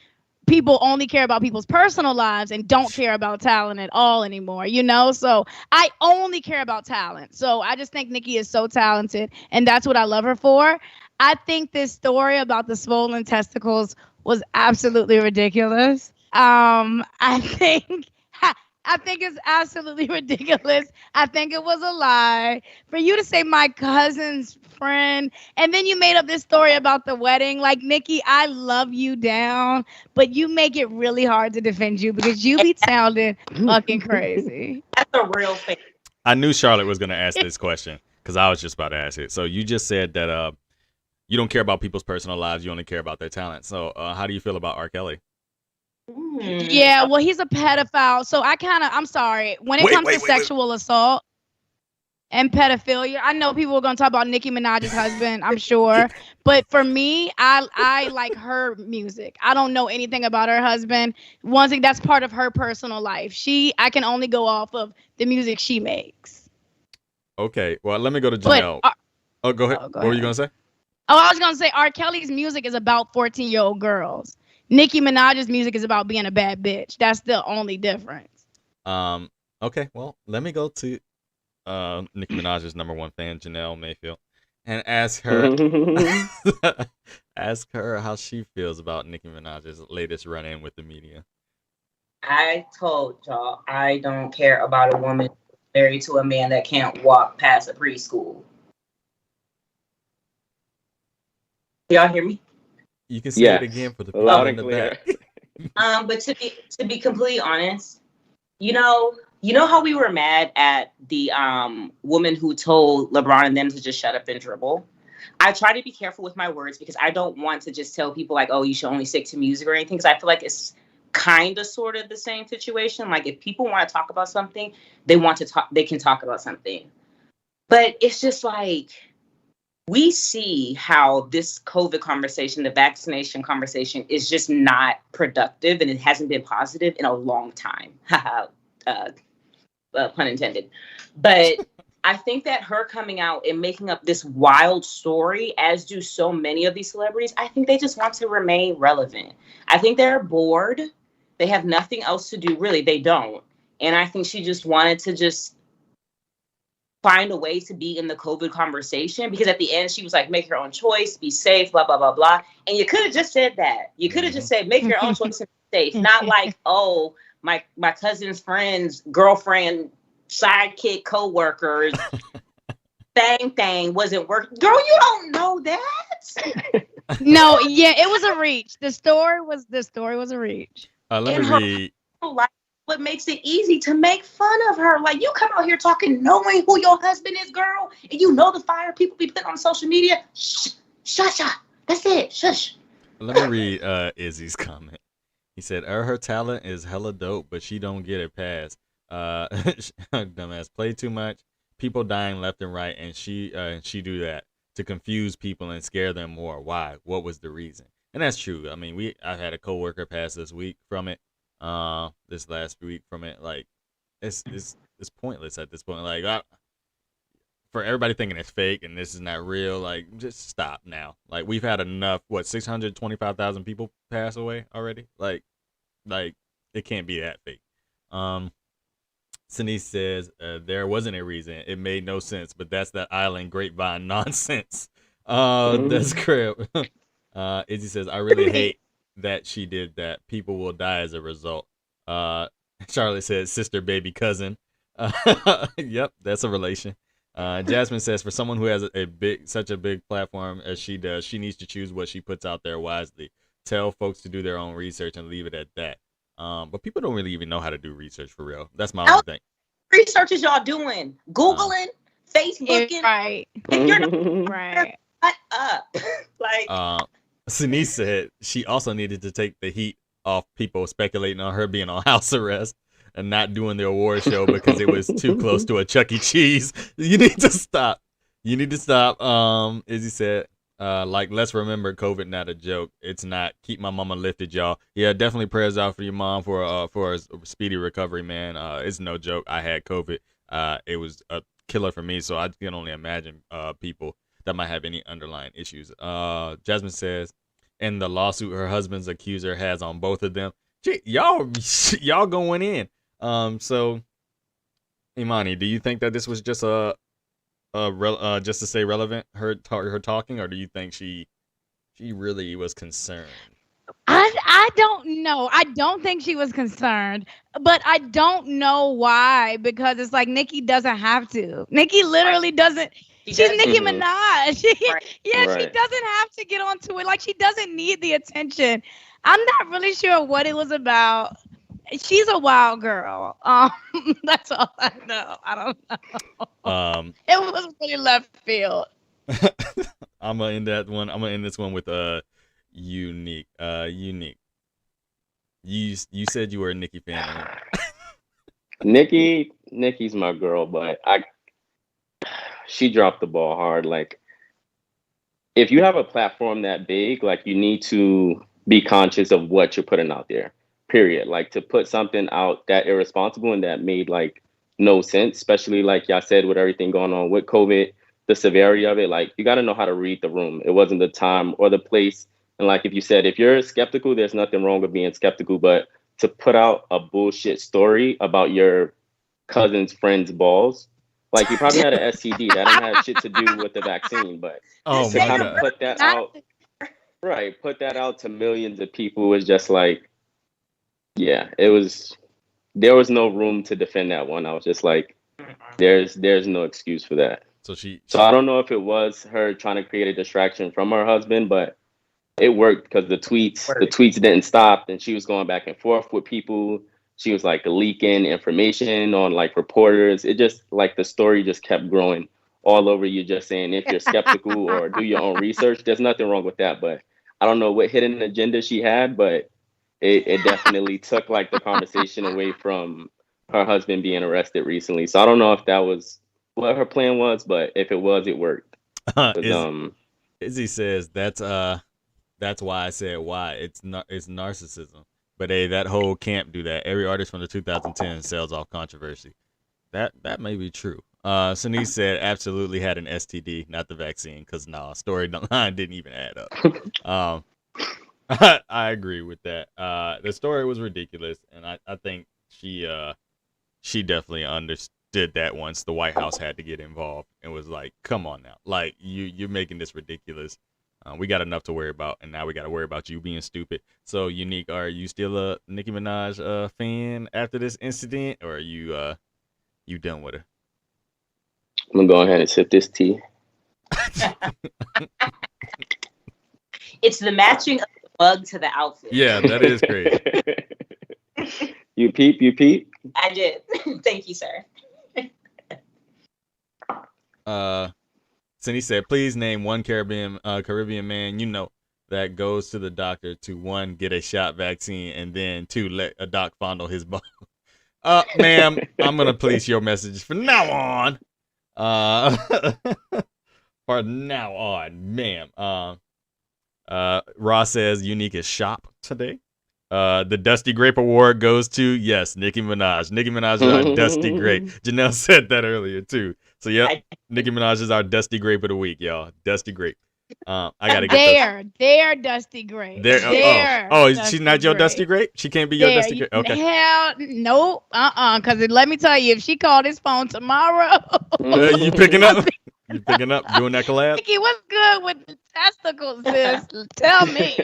people only care about people's personal lives and don't care about talent at all anymore, you know? So I only care about talent. So I just think Nikki is so talented, and that's what I love her for. I think this story about the swollen testicles was absolutely ridiculous. I think I think it's absolutely ridiculous. I think it was a lie. For you to say my cousin's friend, and then you made up this story about the wedding. Like, Nikki, I love you down, but you make it really hard to defend you because you be sounding fucking crazy.
That's a real thing.
I knew Charlotte was going to ask this question because I was just about to ask it. So you just said that you don't care about people's personal lives. You only care about their talent. So how do you feel about R. Kelly?
Yeah, well, he's a pedophile. So I'm sorry. When it comes to sexual assault and pedophilia, I know people are going to talk about Nicki Minaj's husband, I'm sure. But for me, I like her music. I don't know anything about her husband. One thing, that's part of her personal life. I can only go off of the music she makes.
Okay, well, let me go to Janelle. Go ahead. What were you going to say?
Oh, I was going to say R. Kelly's music is about 14-year-old girls. Nicki Minaj's music is about being a bad bitch. That's the only difference.
Okay, well, let me go to Nicki Minaj's #1 fan, Janelle Mayfield, and ask her how she feels about Nicki Minaj's latest run-in with the media.
I told y'all I don't care about a woman married to a man that can't walk past a preschool. Y'all hear me?
You can say it again for the people in the back.
But to be completely honest, you know how we were mad at the woman who told LeBron and them to just shut up and dribble? I try to be careful with my words because I don't want to just tell people like, oh, you should only stick to music or anything, because I feel like it's kind of sort of the same situation. Like, if people want to talk about something, they can talk about something. But it's just like, we see how this COVID conversation, the vaccination conversation, is just not productive, and it hasn't been positive in a long time. Pun intended. But I think that her coming out and making up this wild story, as do so many of these celebrities, I think they just want to remain relevant. I think they're bored. They have nothing else to do. Really, they don't. And I think she just wanted to just find a way to be in the COVID conversation, because at the end she was like, make your own choice, be safe, blah, blah, blah, blah. And you could have just said that. You could have just said, make your own choice and be safe. Not like, oh, my cousin's friend's girlfriend, sidekick, co-workers, thing wasn't working. Girl, you don't know that.
No, yeah, it was a reach. The story was a reach.
Let me read.
What makes it easy to make fun of her? Like, you come out here talking, knowing who your husband is, girl, and you know the fire people be putting on social media. Shush. That's it. Shush.
Let me read Izzy's comment. He said, her talent is hella dope, but she don't get it past. Dumbass, play too much. People dying left and right, and she do that to confuse people and scare them more. Why? What was the reason? And that's true. I mean, I had a coworker pass this week from it. This last week from it. Like, it's pointless at this point. Like, for everybody thinking it's fake and this is not real, like, just stop now. Like, we've had enough. 625,000 people pass away already. Like it can't be that fake. Sinise says there wasn't a reason. It made no sense, but that's that island grapevine nonsense. That's crap. Izzy says, I really hate that she did that. People will die as a result. Charlotte says, sister, baby, cousin. Yep, that's a relation. Jasmine says, for someone who has such a big platform as she does, she needs to choose what she puts out there wisely. Tell folks to do their own research and leave it at that. But people don't really even know how to do research for real. That's my only thing.
Research is y'all doing? Googling, Facebooking.
Right.
If you're not
right.
Shut up. Like,
Sinise said she also needed to take the heat off people speculating on her being on house arrest and not doing the award show because it was too close to a Chuck E. Cheese. You need to stop. Izzy said, let's remember COVID not a joke. It's not. Keep my mama lifted, y'all. Yeah, definitely prayers out for your mom for a speedy recovery, man. It's no joke. I had COVID. It was a killer for me, so I can only imagine people that might have any underlying issues. Jasmine says, and the lawsuit her husband's accuser has on both of them. Y'all going in. So Imani, do you think that this was just just to stay relevant, her talking, or do you think she really was concerned?
I don't know. I don't think she was concerned, but I don't know why, because it's like Nicki doesn't have to. Nicki literally doesn't. She's Nicki Minaj. She doesn't have to get onto it. Like, she doesn't need the attention. I'm not really sure what it was about. She's a wild girl. That's all I know. I don't know. It was really left field.
I'm gonna end that one. I'm gonna end this one with Unique. Unique. You said you were a Nicki fan.
Nicki's my girl, but she dropped the ball hard. Like, if you have a platform that big, like, you need to be conscious of what you're putting out there. Period. Like, to put something out that irresponsible and that made like no sense, especially like y'all said, with everything going on with COVID, the severity of it, like, you got to know how to read the room. It wasn't the time or the place. And like, if you said, if you're skeptical, there's nothing wrong with being skeptical, but to put out a bullshit story about your cousin's friend's balls, like, you probably had an STD. That didn't have shit to do with the vaccine, but to kind of put that out, right, put that out to millions of people was just like, yeah, there was no room to defend that one. I was just like, there's no excuse for that. So I don't know if it was her trying to create a distraction from her husband, but it worked because the tweets didn't stop, and she was going back and forth with people. She was like leaking information on like reporters. It just, like, the story just kept growing all over you, just saying if you're skeptical or do your own research. There's nothing wrong with that, but I don't know what hidden agenda she had, but it definitely took like the conversation away from her husband being arrested recently. So I don't know if that was what her plan was, but if it was, it worked.
Izzy says that's why I said why. It's narcissism. But hey, that whole camp do that. Every artist from the 2010 sells off controversy. That may be true. Sanice said absolutely had an STD, not the vaccine, because storyline didn't even add up. I agree with that. The story was ridiculous, and I think she definitely understood that once the White House had to get involved and was like, come on now, like, you're making this ridiculous. We got enough to worry about, and now we got to worry about you being stupid. So, Unique, are you still a Nicki Minaj fan after this incident, or are you done with her?
I'm gonna go ahead and sip this tea.
It's the matching of the bug to the outfit.
Yeah, that is crazy.
You peep?
I did. Thank you, sir.
Cindy said, please name one Caribbean man that goes to the doctor to, 1, get a shot vaccine, and then 2, let a doc fondle his ball. Ma'am, I'm gonna police your messages from now on. For now on, ma'am. Ross says Unique is shop today. The Dusty Grape Award goes to, yes, Nicki Minaj. Nicki Minaj is our Dusty Grape. Janelle said that earlier too. So yeah, Nicki Minaj is our Dusty Grape of the week, y'all. Dusty Grape. I gotta get
their Dusty Grape.
She's not your Dusty Grape? She can't be your Dusty Grape? Okay.
Hell no. Because let me tell you, if she called his phone tomorrow.
You picking up? You picking up? Doing that collab?
Nikki, what's good with the testicles, sis? Tell me.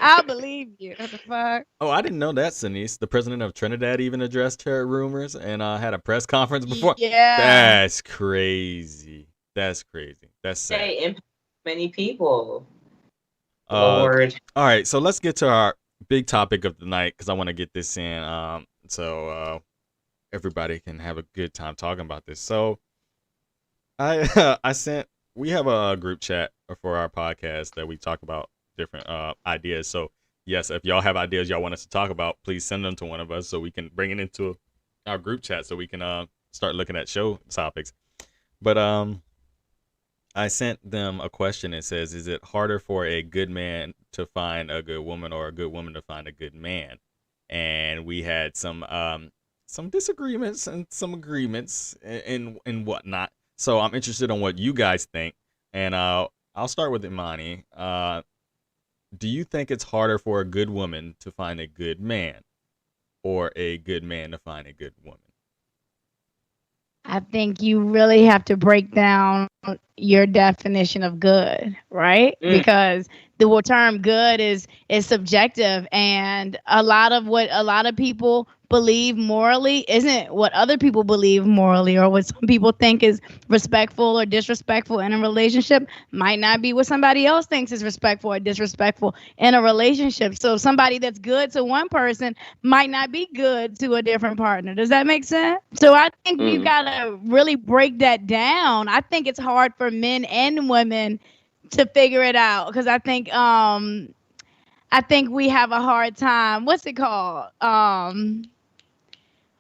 I believe you. What the fuck?
Oh, I didn't know that, Sanice. The president of Trinidad even addressed her rumors and had a press conference before.
Yeah.
That's crazy. That's sad.
They impact many people.
Lord. All right, so let's get to our big topic of the night, because I want to get this in so everybody can have a good time talking about this. So we have a group chat for our podcast that we talk about different ideas. So yes, if y'all have ideas y'all want us to talk about, please send them to one of us so we can bring it into our group chat so we can start looking at show topics. But I sent them a question that says, is it harder for a good man to find a good woman or a good woman to find a good man? And we had some disagreements and some agreements and whatnot. So I'm interested in what you guys think. And I'll start with Imani. Do you think it's harder for a good woman to find a good man, or a good man to find a good woman?
I think you really have to break down your definition of good, right? Because the term good is subjective, and a lot of what a lot of people believe morally isn't what other people believe morally, or what some people think is respectful or disrespectful in a relationship might not be what somebody else thinks is respectful or disrespectful in a relationship. So somebody that's good to one person might not be good to a different partner. Does that make sense? So I think you gotta really break that down. I think it's hard for men and women to figure it out, because I think we have a hard time. What's it called?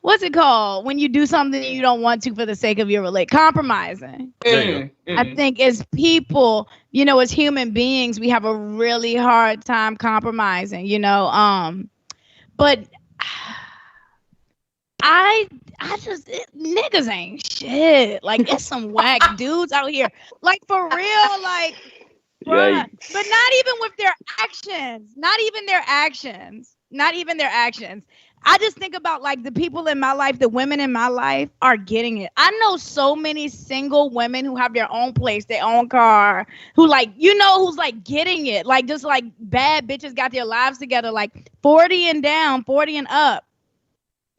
What's it called when you do something you don't want to for the sake of your compromising? I think as people, as human beings, we have a really hard time compromising, but I just niggas ain't shit. Like, it's some whack dudes out here. Like, for real, like, bruh. But not even with their actions. Not even their actions. I just think about, like, the people in my life, the women in my life are getting it. I know so many single women who have their own place, their own car, who, like, who's, like, getting it. Like, just, like, bad bitches got their lives together, like, 40 and down, 40 and up.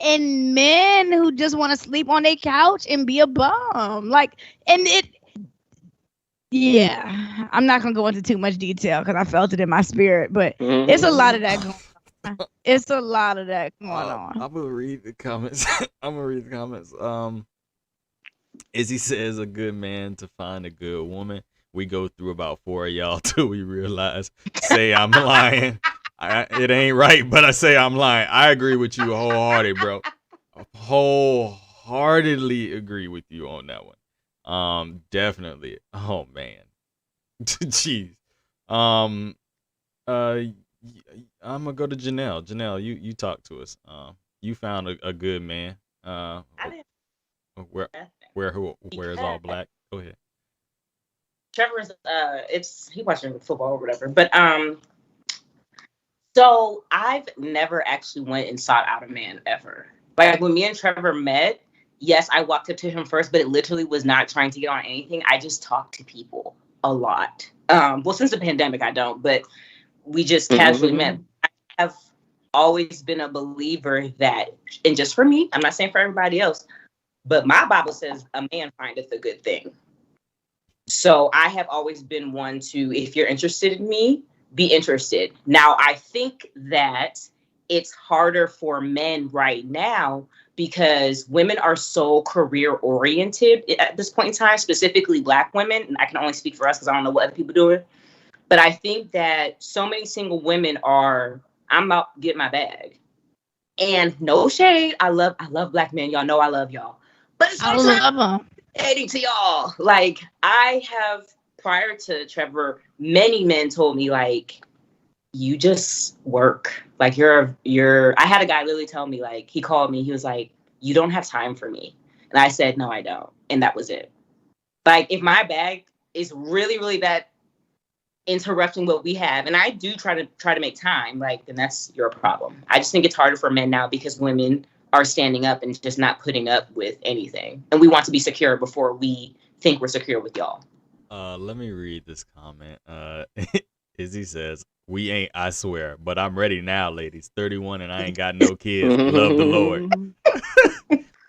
And men who just want to sleep on their couch and be a bum. Like, and yeah, I'm not going to go into too much detail because I felt it in my spirit, but it's a lot of that going on. It's a lot of that going on.
I'm going to read the comments. Izzy says, a good man to find a good woman. We go through about 4 of y'all till we realize, say I'm lying. It ain't right, but I say I'm lying. I agree with you wholeheartedly, bro. Wholeheartedly agree with you on that one. Definitely. Oh man. Jeez. I'm gonna go to Janelle. Janelle, you talk to us. You found a good man. Where is all black? Go ahead.
Trevor's he watching football or whatever, but so I've never actually went and sought out a man ever. Like, when me and Trevor met, yes, I walked up to him first, but it literally was not trying to get on anything. I just talked to people a lot. Well, since the pandemic, I don't, but we just casually met. I have always been a believer that, and just for me, I'm not saying for everybody else, but my Bible says a man findeth a good thing. So I have always been one to, if you're interested in me, be interested. Now, I think that it's harder for men right now because women are so career oriented at this point in time, specifically Black women. And I can only speak for us because I don't know what other people are doing. But I think that so many single women are, I'm out to get my bag. And no shade, I love Black men. Y'all know I love y'all. But
I love them.
Hating to y'all. Like, I have, prior to Trevor, many men told me, like, you just work. Like, I had a guy literally tell me, like, he called me, he was like, you don't have time for me. And I said, no, I don't. And that was it. Like, if my bag is really, really that interrupting what we have, and I do try to make time, like, then that's your problem. I just think it's harder for men now because women are standing up and just not putting up with anything. And we want to be secure before we think we're secure with y'all.
Let me read this comment. Izzy says, we ain't, I swear, but I'm ready now, ladies. 31 and I ain't got no kids. Love the Lord.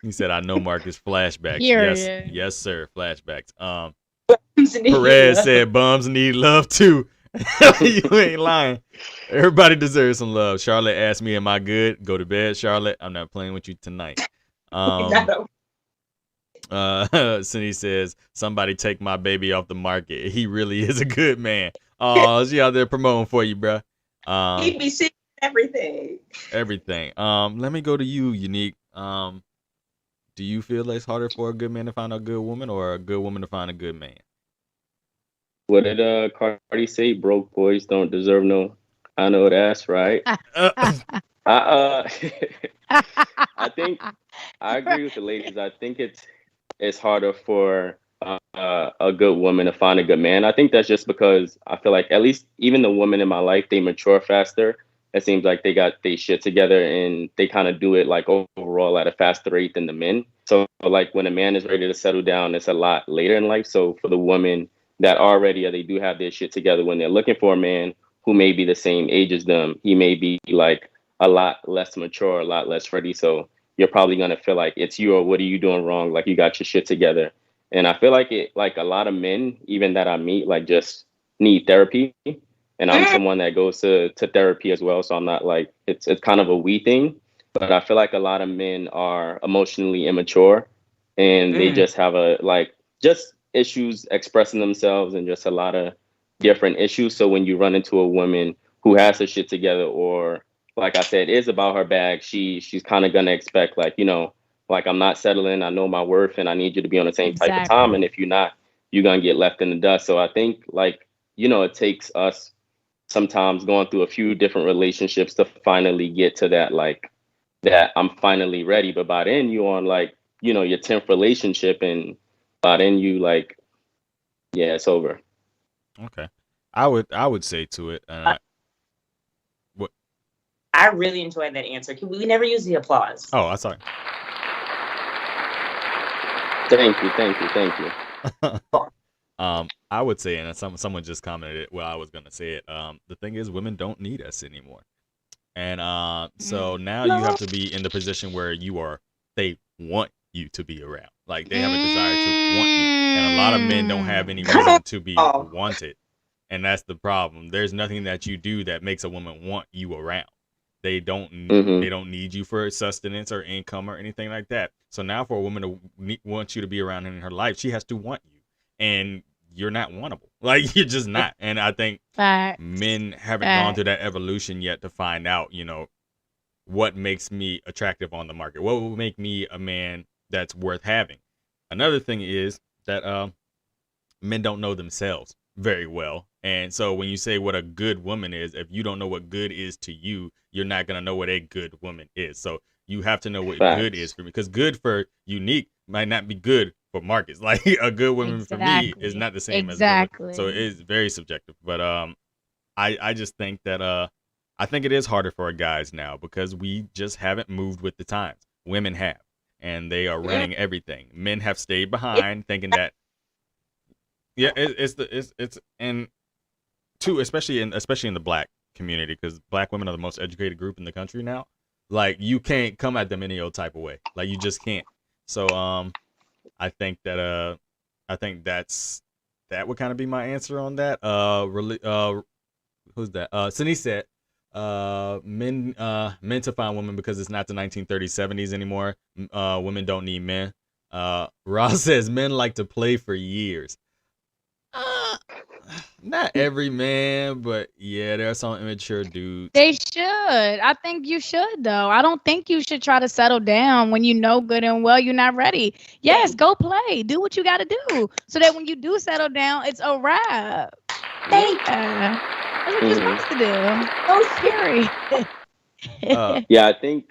He said, I know Marcus, flashbacks. Yes, sir, flashbacks. Perez said, bums need love too. You ain't lying. Everybody deserves some love. Charlotte asked me, am I good? Go to bed, Charlotte. I'm not playing with you tonight. Cindy says, somebody take my baby off the market. He really is a good man. Oh, she out there promoting for you, bro.
He'd be seeing everything.
Let me go to you, Unique. Do you feel like it's harder for a good man to find a good woman or a good woman to find a good man?
What did Cardi say? Broke boys don't deserve no. I know that's right. I think I agree with the ladies. I think it's harder for a good woman to find a good man. I think that's just because I feel like at least even the women in my life, they mature faster. It seems like they got they shit together and they kind of do it like overall at a faster rate than the men. So like when a man is ready to settle down, it's a lot later in life. So for the women that are ready or they do have their shit together, when they're looking for a man who may be the same age as them, he may be like a lot less mature, a lot less ready. So you're probably gonna feel like it's you or what are you doing wrong? Like you got your shit together. And I feel like like a lot of men, even that I meet, like just need therapy. And I'm someone that goes to therapy as well. So I'm not like, it's kind of a we thing, but I feel like a lot of men are emotionally immature and they just have just issues expressing themselves and just a lot of different issues. So when you run into a woman who has her shit together or like I said, is about her bag, she's kind of going to expect like, like I'm not settling. I know my worth and I need you to be on the same type of time. And if you're not, you're going to get left in the dust. So I think like, it takes us sometimes going through a few different relationships to finally get to that, like that I'm finally ready. But by then you on like, your 10th relationship and by then you like, yeah, it's over.
Okay. I would say to it. What?
I really enjoyed that answer. We never use the applause.
Oh, I'm sorry.
Thank you.
I would say, and someone just commented it. Well, I was gonna say it. The thing is, women don't need us anymore, and so now you have to be in the position where they want you to be around. Like they have a desire to want you, and a lot of men don't have any reason to be wanted, and that's the problem. There's nothing that you do that makes a woman want you around. They don't need you for sustenance or income or anything like that. So now for a woman to want you to be around in her life, she has to want you. And you're not wantable. Like you're just not. And I think men haven't gone through that evolution yet to find out, what makes me attractive on the market. What will make me a man that's worth having? Another thing is that men don't know themselves very well. And so when you say what a good woman is, if you don't know what good is to you, you're not going to know what a good woman is. So you have to know what good is for me, because good for Unique might not be good for Marcus. Like a good woman for me is not the same as a good woman. So it is very subjective. But I just think that I think it is harder for guys now because we just haven't moved with the times. Women have, and they are running everything. Men have stayed behind, thinking that it's and too, especially in the black community, because black women are the most educated group in the country now. Like you can't come at them any old type of way. Like you just can't. So I think that that would kind of be my answer on that. Who's that? Sini said men to find women because it's not the 1930s, 70s anymore. Women don't need men. Ross says men like to play for years. Not every man, but yeah, there are some immature dudes.
They should. I think you should, though. I don't think you should try to settle down when you know good and well you're not ready. Yes, go play. Do what you got to do so that when you do settle down, it's a wrap. That's what you're supposed to do. So scary.
Yeah, I think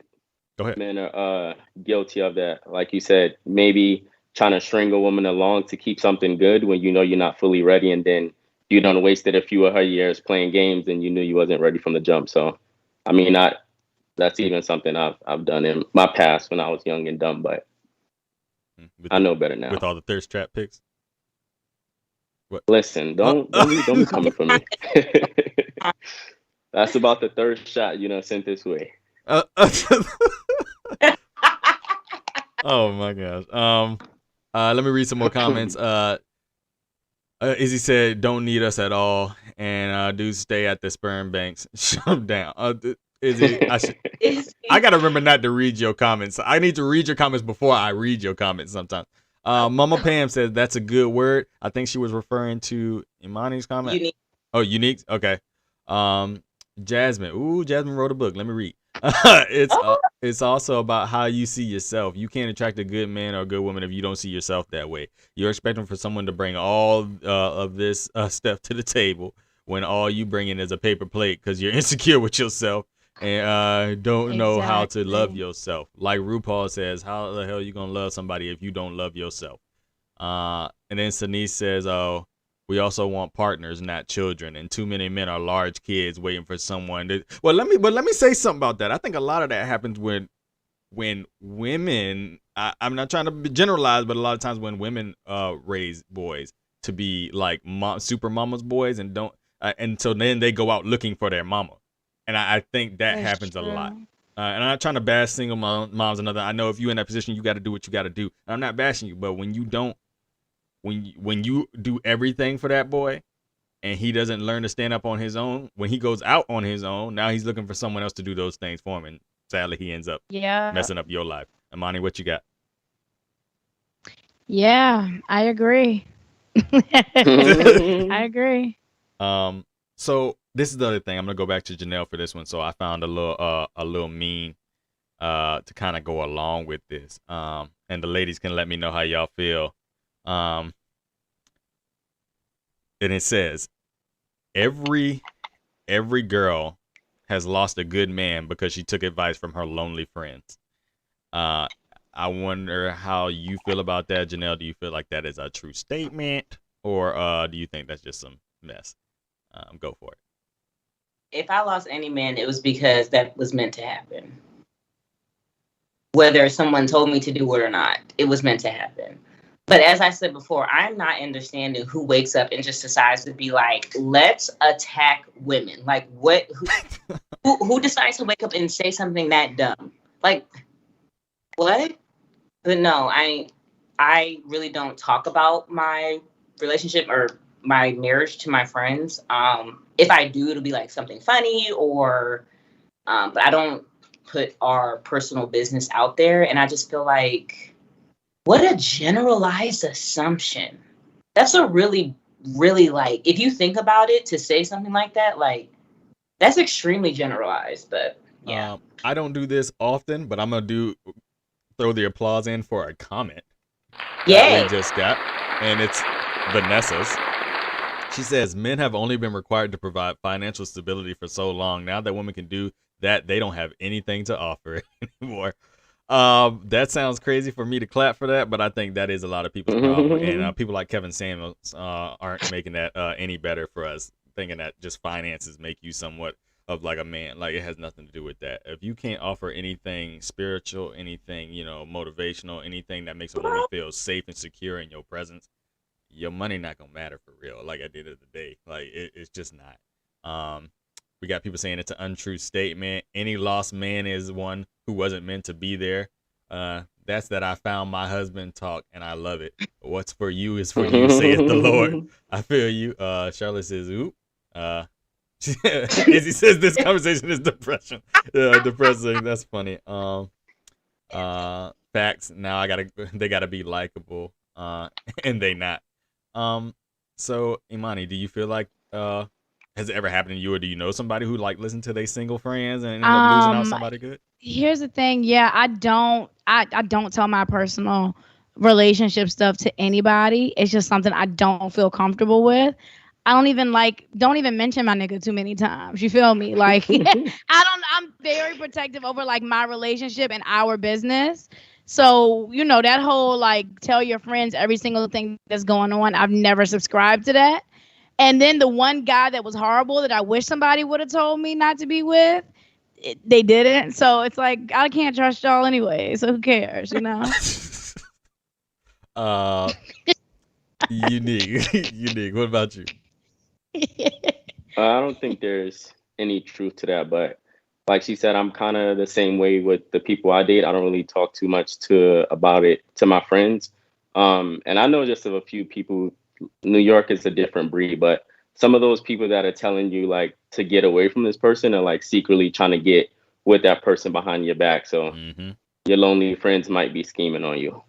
men are guilty of that. Like you said, maybe trying to string a woman along to keep something good when you know you're not fully ready, and then you done wasted a few of her years playing games and you knew you wasn't ready from the jump. So, I mean, that's even something I've done in my past when I was young and dumb, but I know better now.
With all the thirst trap picks?
What? Listen, don't be coming for me. That's about the third shot, sent this way.
Oh my gosh. Let me read some more comments. Izzy said, "Don't need us at all," and dudes stay at the sperm banks. Shut them down. Izzy, I gotta remember not to read your comments. I need to read your comments before I read your comments sometimes. Mama Pam says that's a good word. I think she was referring to Imani's comment.
Unique.
Oh, unique. Okay. Jasmine. Ooh, Jasmine wrote a book. Let me read. It's also about how you see yourself. You can't attract a good man or a good woman if you don't see yourself that way. You're expecting for someone to bring all of this stuff to the table when all you bring in is a paper plate because you're insecure with yourself and don't know how to love yourself. Like RuPaul says, how the hell are you gonna love somebody if you don't love yourself? And then Sanice says, "Oh, we also want partners, not children, and too many men are large kids waiting for someone to." Well, let me say something about that. I think a lot of that happens when women. I'm not trying to generalize, but a lot of times when women raise boys to be like super mama's boys and don't, and so then they go out looking for their mama, and I think that
That's
happens a
true.
lot. And I'm not trying to bash single moms. Another, I know if you're in that position, you got to do what you got to do. I'm not bashing you, but when you don't. When you do everything for that boy and he doesn't learn to stand up on his own, when he goes out on his own, now he's looking for someone else to do those things for him. And sadly, he ends up
Yeah.
messing up your life. Imani, what you got?
Yeah, I agree. I agree.
So this is the other thing. I'm gonna go back to Janelle for this one. So I found a little meme to kind of go along with this. And the ladies can let me know how y'all feel. And it says, every girl has lost a good man because she took advice from her lonely friends. I wonder how you feel about that, Janelle. Do you feel like that is a true statement, or do you think that's just some mess? Go for it.
If I lost any man, it was because that was meant to happen. Whether someone told me to do it or not, it was meant to happen. But as I said before, I'm not understanding who wakes up and just decides to be like, let's attack women. Like, what? Who decides to wake up and say something that dumb? Like, what? But no, I really don't talk about my relationship or my marriage to my friends. If I do, it'll be like something funny or, but I don't put our personal business out there. And I just feel like, what a generalized assumption. That's a really, really like, if you think about it, to say something like that, like, that's extremely generalized, but yeah.
I don't do this often, but I'm going to throw the applause in for a comment that we just got, and it's Vanessa's. She says, men have only been required to provide financial stability for so long. Now that women can do that, they don't have anything to offer anymore. That sounds crazy for me to clap for that, but I think that is a lot of people's problem. And people like Kevin Samuels aren't making that any better for us, thinking that just finances make you somewhat of like a man. Like, it has nothing to do with that. If you can't offer anything spiritual, anything, motivational, anything that makes a woman feel safe and secure in your presence, your money not gonna matter for real. Like, at the end of the day, like it's just not. We got people saying it's an untrue statement. Any lost man is one who wasn't meant to be there. That's that I found my husband talk and I love it. What's for you is for you, saith the Lord. I feel you. Charlotte says, oop. Izzy says this conversation is depression. Depressing. That's funny. Facts. Now they gotta be likable. And they not. So Imani, do you feel like has it ever happened to you, or do you know somebody who like listened to their single friends and ended up losing out somebody good?
Here's the thing. Yeah, I don't tell my personal relationship stuff to anybody. It's just something I don't feel comfortable with. I don't even mention my nigga too many times. You feel me? Like, I'm very protective over like my relationship and our business. So, that whole like tell your friends every single thing that's going on, I've never subscribed to that. And then the one guy that was horrible that I wish somebody would have told me not to be with, they didn't. So it's like, I can't trust y'all anyway. So who cares,
Unique. What about you?
I don't think there's any truth to that, but like she said, I'm kind of the same way with the people I date. I don't really talk too much about it to my friends. And I know just of a few people. New York is a different breed, but some of those people that are telling you like to get away from this person are like secretly trying to get with that person behind your back. So your lonely friends might be scheming on you.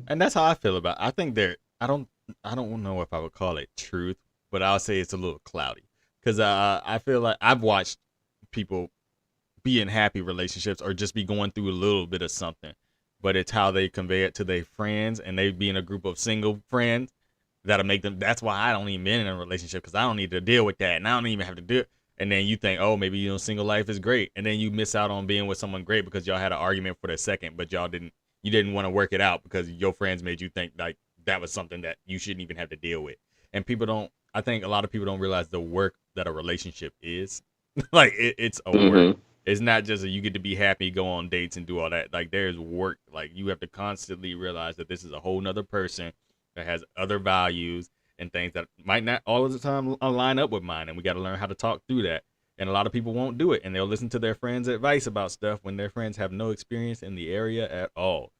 And that's how I feel about it. I think I don't know if I would call it truth, but I'll say it's a little cloudy because I feel like I've watched people be in happy relationships or just be going through a little bit of something, but it's how they convey it to their friends, and they be in a group of single friends that'll make them. That's why I don't even been in a relationship, because I don't need to deal with that, and I don't even have to do it. And then you think, oh, maybe single life is great, and then you miss out on being with someone great because y'all had an argument for the second, but you didn't want to work it out because your friends made you think like that was something that you shouldn't even have to deal with. And I think a lot of people don't realize the work that a relationship is. Like it's a work. It's not just you get to be happy, go on dates and do all that. Like there's work. Like you have to constantly realize that this is a whole nother person that has other values and things that might not all of the time line up with mine. And we got to learn how to talk through that. And a lot of people won't do it. And they'll listen to their friends' advice about stuff when their friends have no experience in the area at all.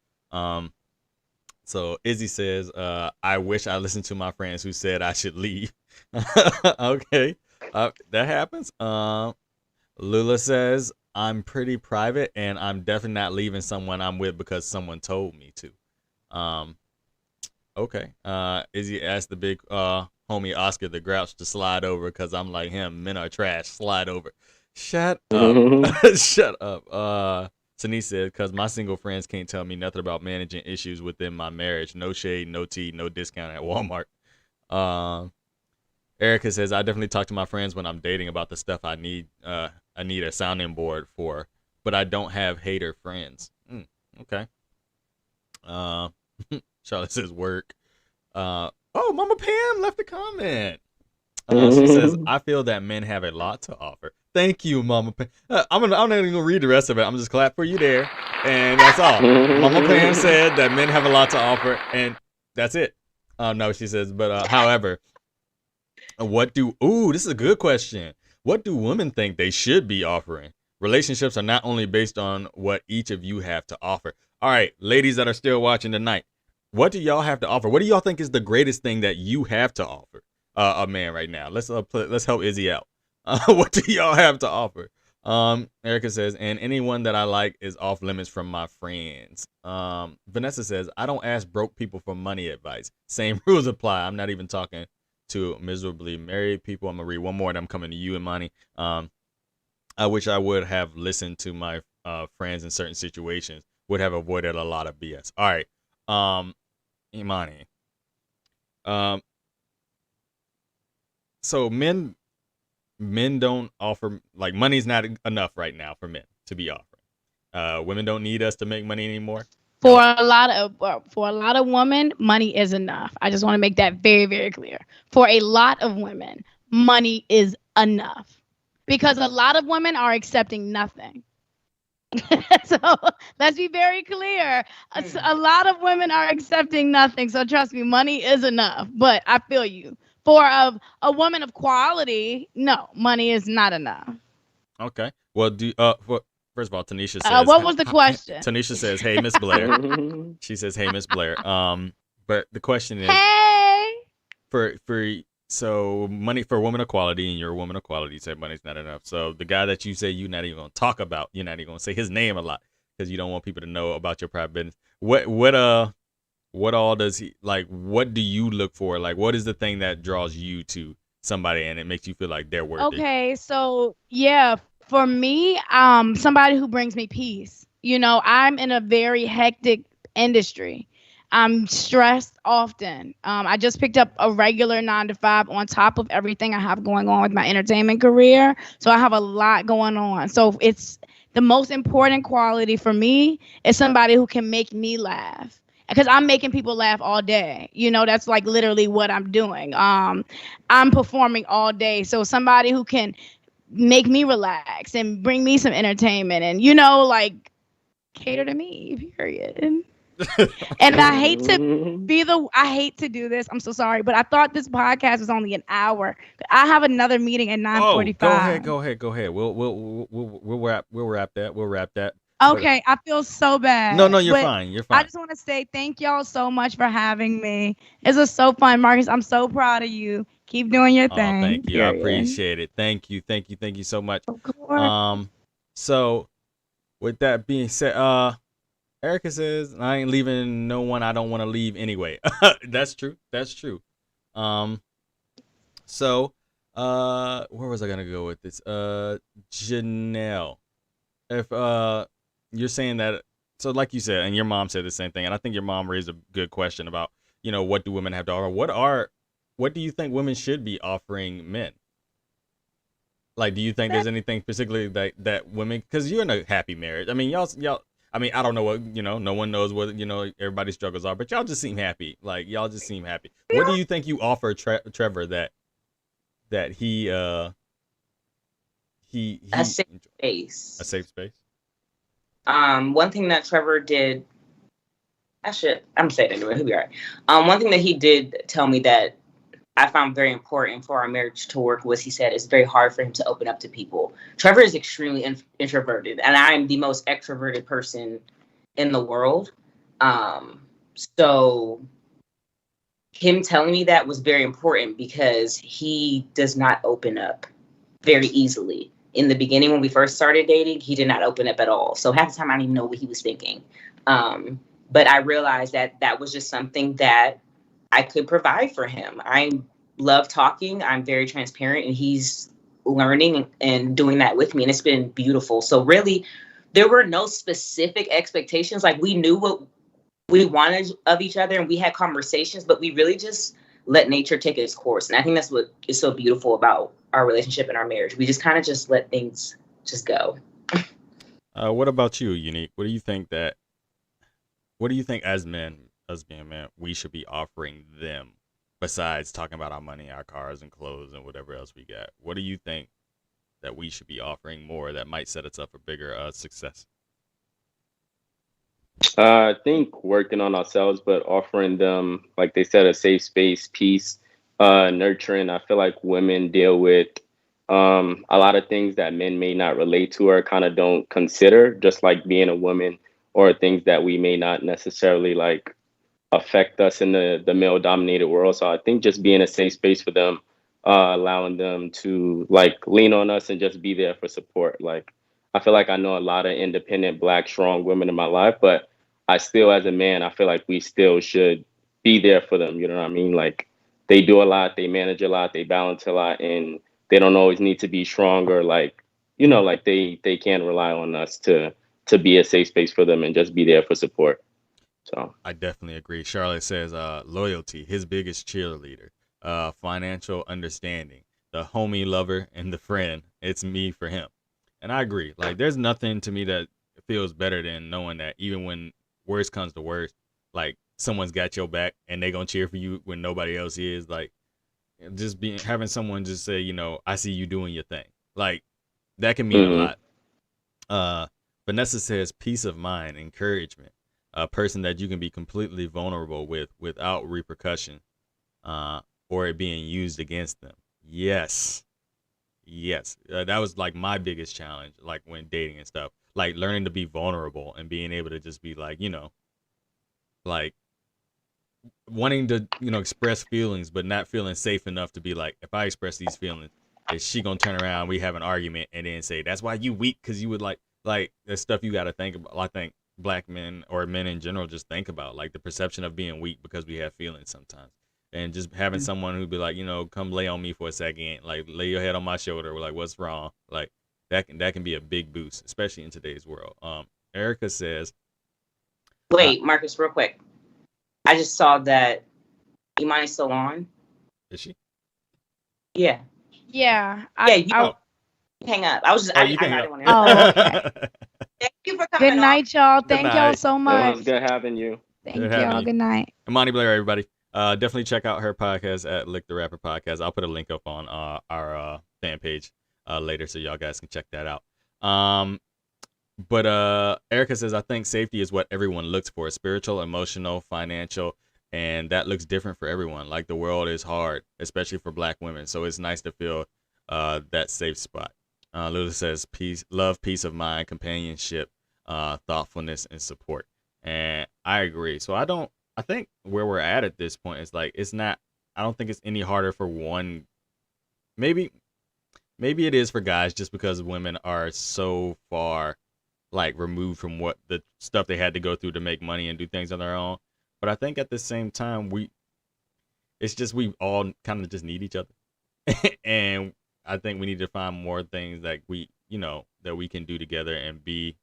So Izzy says, I wish I listened to my friends who said I should leave. Okay. That happens. Lula says, I'm pretty private and I'm definitely not leaving someone I'm with because someone told me to. Okay. Izzy asked the big homie Oscar the Grouch to slide over because I'm like him. Men are trash. Slide over. Shut up. Shut up. Sanice said, because my single friends can't tell me nothing about managing issues within my marriage. No shade, no tea, no discount at Walmart. Erica says, I definitely talk to my friends when I'm dating about the stuff I need a sounding board for, but I don't have hater friends. Okay. Charlotte says work. Oh, Mama Pam left a comment. She says, I feel that men have a lot to offer. Thank you, Mama Pam. I'm not even gonna read the rest of it. I'm just clap for you there, and that's all. Mama Pam said that men have a lot to offer, and that's it. No, she says, but however, this is a good question. What do women think they should be offering? Relationships are not only based on what each of you have to offer. All right, ladies that are still watching tonight, what do y'all have to offer? What do y'all think is the greatest thing that you have to offer a man right now? Let's help Izzy out. What do y'all have to offer? Erica says, and anyone that I like is off limits from my friends. Vanessa says, I don't ask broke people for money advice. Same rules apply. I'm not even talking to miserably married people. I'm gonna read one more and I'm coming to you, Imani. I wish I would have listened to my friends in certain situations, would have avoided a lot of BS. All right. Imani. So men don't offer, like, money's not enough right now for men to be offering. Women don't need us to make money anymore.
For a lot of women, money is enough. I just want to make that very, very clear. For a lot of women, money is enough because a lot of women are accepting nothing. So let's be very clear. A lot of women are accepting nothing. So trust me, money is enough. But I feel you. For a woman of quality, no, money is not enough.
Okay. Well, first of all, Tanisha says,
what was the question?
Tanisha says, hey, Miss Blair. She says, hey, Miss Blair. But the question is,
hey,
so money for woman equality, and you're a woman equality, you said money's not enough. So the guy that you say you're not even gonna talk about, you're not even gonna say his name a lot because you don't want people to know about your private business. What all does he like? What do you look for? Like, what is the thing that draws you to somebody and it makes you feel like they're worthy?
Okay, so yeah, for me, somebody who brings me peace. You know, I'm in a very hectic industry. I'm stressed often. I just picked up a regular 9-to-5 on top of everything I have going on with my entertainment career. So I have a lot going on. So it's the most important quality for me is somebody who can make me laugh. Because I'm making people laugh all day. You know, that's like literally what I'm doing. I'm performing all day. So somebody who can make me relax and bring me some entertainment and, you know, like cater to me, period. And I hate to do this. I'm so sorry, but I thought this podcast was only an hour. I have another meeting at 9:45.
Go ahead. We'll wrap that.
Okay, I feel so bad.
No, you're fine.
I just want to say thank y'all so much for having me. This was so fun, Marcus. I'm so proud of you. Keep doing your thing.
Thank you. I appreciate it. Thank you so much.
Of course.
So with that being said, Erica says, I ain't leaving no one I don't want to leave anyway. That's true. So where was I gonna go with this? Janelle, if you're saying that, so like you said, and your mom said the same thing, and I think your mom raised a good question about, you know, what do women have to offer? What do you think women should be offering men? Like, do you think there's anything particularly that women, because you're in a happy marriage. I mean, y'all I mean, I don't know what, no one knows what, everybody's struggles are, but y'all just seem happy. Like, y'all just seem happy. What do you think you offer Trevor that he
A safe space.
A safe space?
One thing that Trevor did, I'm saying it anyway, he'll be all right. One thing that he did tell me that I found very important for our marriage to work was, he said it's very hard for him to open up to people. Trevor is extremely introverted, and I'm the most extroverted person in the world. So him telling me that was very important because he does not open up very easily. In the beginning, when we first started dating, he did not open up at all. So half the time I didn't even know what he was thinking. But I realized that that was just something that I could provide for him. I love talking. I'm very transparent, and he's learning and doing that with me. And it's been beautiful. So really, there were no specific expectations. Like, we knew what we wanted of each other, and we had conversations, but we really just let nature take its course. And I think that's what is so beautiful about our relationship and our marriage. We just kind of just let things just go.
What about you, Unique? What do you think as men, us being men, we should be offering them besides talking about our money, our cars and clothes and whatever else we got? What do you think that we should be offering more that might set us up for bigger success?
I think working on ourselves, but offering them, like they said, a safe space, peace, nurturing. I feel like women deal with a lot of things that men may not relate to or kind of don't consider, just like being a woman, or things that we may not necessarily like affect us in the male dominated world. So I think just being a safe space for them, allowing them to like lean on us and just be there for support. Like, I feel like I know a lot of independent, Black, strong women in my life, but I still, as a man, I feel like we still should be there for them. You know what I mean? Like, they do a lot, they manage a lot, they balance a lot, and they don't always need to be stronger. Like, like they can rely on us to be a safe space for them and just be there for support. So
I definitely agree. Charlotte says loyalty, his biggest cheerleader, financial understanding, the homie, lover, and the friend. It's me for him. And I agree. Like, there's nothing to me that feels better than knowing that even when worst comes to worst, like, someone's got your back and they gonna cheer for you when nobody else is. Like, just having someone just say, I see you doing your thing. Like, that can mean a lot. Vanessa says peace of mind, encouragement, a person that you can be completely vulnerable with without repercussion, or it being used against them. Yes. That was like my biggest challenge, like when dating and stuff, like learning to be vulnerable and being able to just be like, like wanting to, express feelings, but not feeling safe enough to be like, if I express these feelings, is she gonna turn around, we have an argument, and then say, that's why you weak, because you would like there's stuff you got to think about. I think Black men, or men in general, just think about, like, the perception of being weak because we have feelings sometimes. And just having someone who'd be like, come lay on me for a second, like, lay your head on my shoulder, we're like, what's wrong? Like, that can be a big boost, especially in today's world. Erica says,
wait, Marcus, real quick, I just saw that Imani's still on.
Is she?
Yeah.
Yeah.
Hang up. I was just.
Oh,
I
didn't
want
to. Oh, okay.
Thank you for coming.
Good night, y'all. Thank y'all so much.
It was good having you.
Thank y'all. Good night.
Imani Blair, everybody. Definitely check out her podcast at Lick the Rapper Podcast. I'll put a link up on our fan page later, so y'all guys can check that out. But Erica says, I think safety is what everyone looks for: spiritual, emotional, financial, and that looks different for everyone. Like, the world is hard, especially for Black women, so it's nice to feel that safe spot. Lula says, peace, love, peace of mind, companionship, thoughtfulness, and support. And I agree. So I think where we're at this point is like, I don't think it's any harder for one. Maybe it is for guys, just because women are so far, like, removed from what the stuff they had to go through to make money and do things on their own. But I think at the same time, we all kind of just need each other. And I think we need to find more things that that we can do together and be,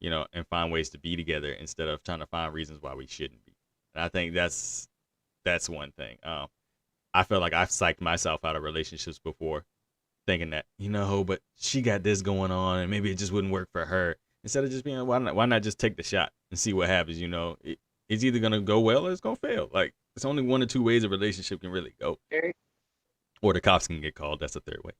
and find ways to be together instead of trying to find reasons why we shouldn't be. And I think that's one thing. I feel like I've psyched myself out of relationships before, thinking that, but she got this going on and maybe it just wouldn't work for her. instead of just being why not just take the shot and see what happens. It's either gonna go well or it's gonna fail. Like it's only one or two ways a relationship can really go. Or the cops can get called. That's the third way.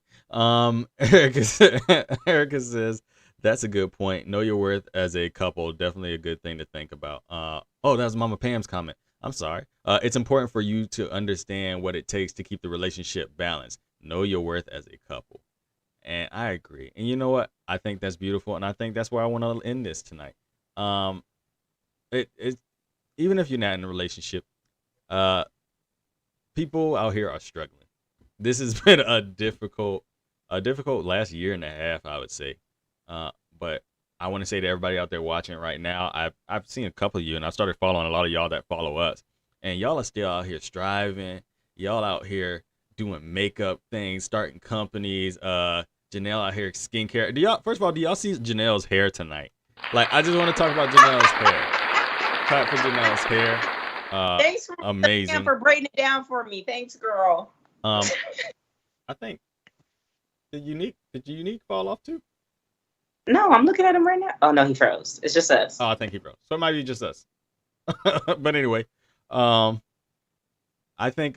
Erica says, that's a good point. Know your worth as a couple. Definitely a good thing to think about. Oh, that was Mama Pam's comment. I'm sorry. It's important for you to understand what it takes to keep the relationship balanced. Know your worth as a couple. And I agree. And you know what? I think that's beautiful. And I think that's where I want to end this tonight. Even if you're not in a relationship, people out here are struggling. This has been a difficult last year and a half, I would say. But I want to say to everybody out there watching right now, I've seen a couple of you, and I've started following a lot of y'all that follow us. And y'all are still out here striving. Y'all out here doing makeup things, starting companies. Janelle out here skincare. First of all, do y'all see Janelle's hair tonight? Like, I just want to talk about Janelle's hair. Clap for Janelle's hair.
Thanks for
amazing.
For breaking it down for me. Thanks, girl.
I think did Unique fall off too?
No, I'm looking at him right now. Oh no, he froze. It's just us.
Oh, I think he froze. So it might be just us. But anyway, I think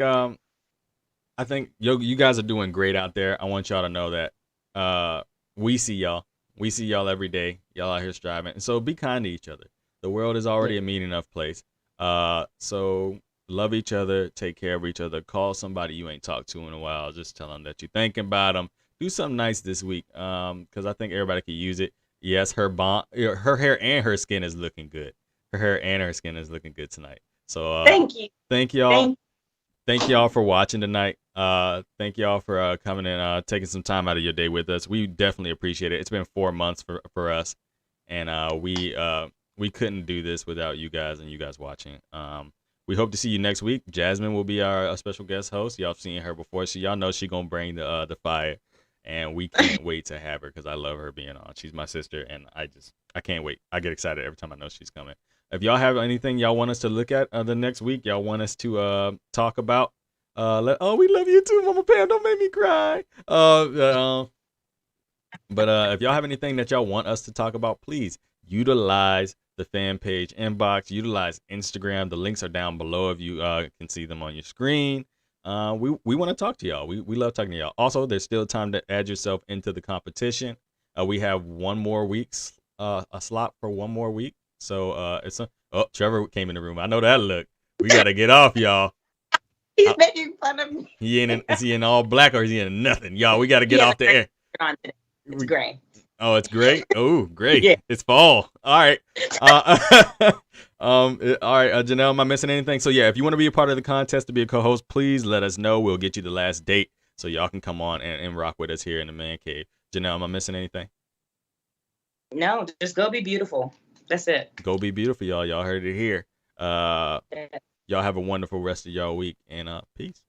you guys are doing great out there. I want y'all to know that we see y'all. We see y'all every day. Y'all out here striving. And so be kind to each other. The world is already a mean enough place. So love each other, take care of each other, call somebody you ain't talked to in a while, just tell them that you're thinking about them. Do something nice this week, because I think everybody could use it. Yes, her hair and her skin is looking good. Her hair and her skin is looking good tonight. So
thank you.
Thank y'all. Thank y'all for watching tonight. Thank y'all for coming and taking some time out of your day with us. We definitely appreciate it. It's been 4 months for us, and we couldn't do this without you guys and you guys watching. We hope to see you next week. Jasmine will be our special guest host. Y'all have seen her before, so y'all know she gonna bring the fire, and we can't wait to have her because I love her being on. She's my sister, and I can't wait. I get excited every time I know she's coming. If y'all have anything y'all want us to look at the next week, y'all want us to talk about, we love you too, Mama Pam. Don't make me cry. But if y'all have anything that y'all want us to talk about, please utilize the fan page inbox, utilize Instagram. The links are down below if you can see them on your screen. We want to talk to y'all. We love talking to y'all. Also, there's still time to add yourself into the competition. We have one more week's a slot for one more week. So Trevor came in the room. I know that look. We gotta get off, y'all.
He's making fun of me.
Is he in all black or is he in nothing? Y'all, we gotta get off the air.
It's gray.
Oh, it's great. Oh, great.
Yeah.
It's fall. All right. All right, Janelle, am I missing anything? So yeah, if you want to be a part of the contest to be a co-host, please let us know. We'll get you the last date so y'all can come on and rock with us here in the man cave. Janelle, am I missing anything?
No, just go be beautiful. That's it.
Go be beautiful, y'all. Y'all heard it here. Y'all have a wonderful rest of y'all week, and peace.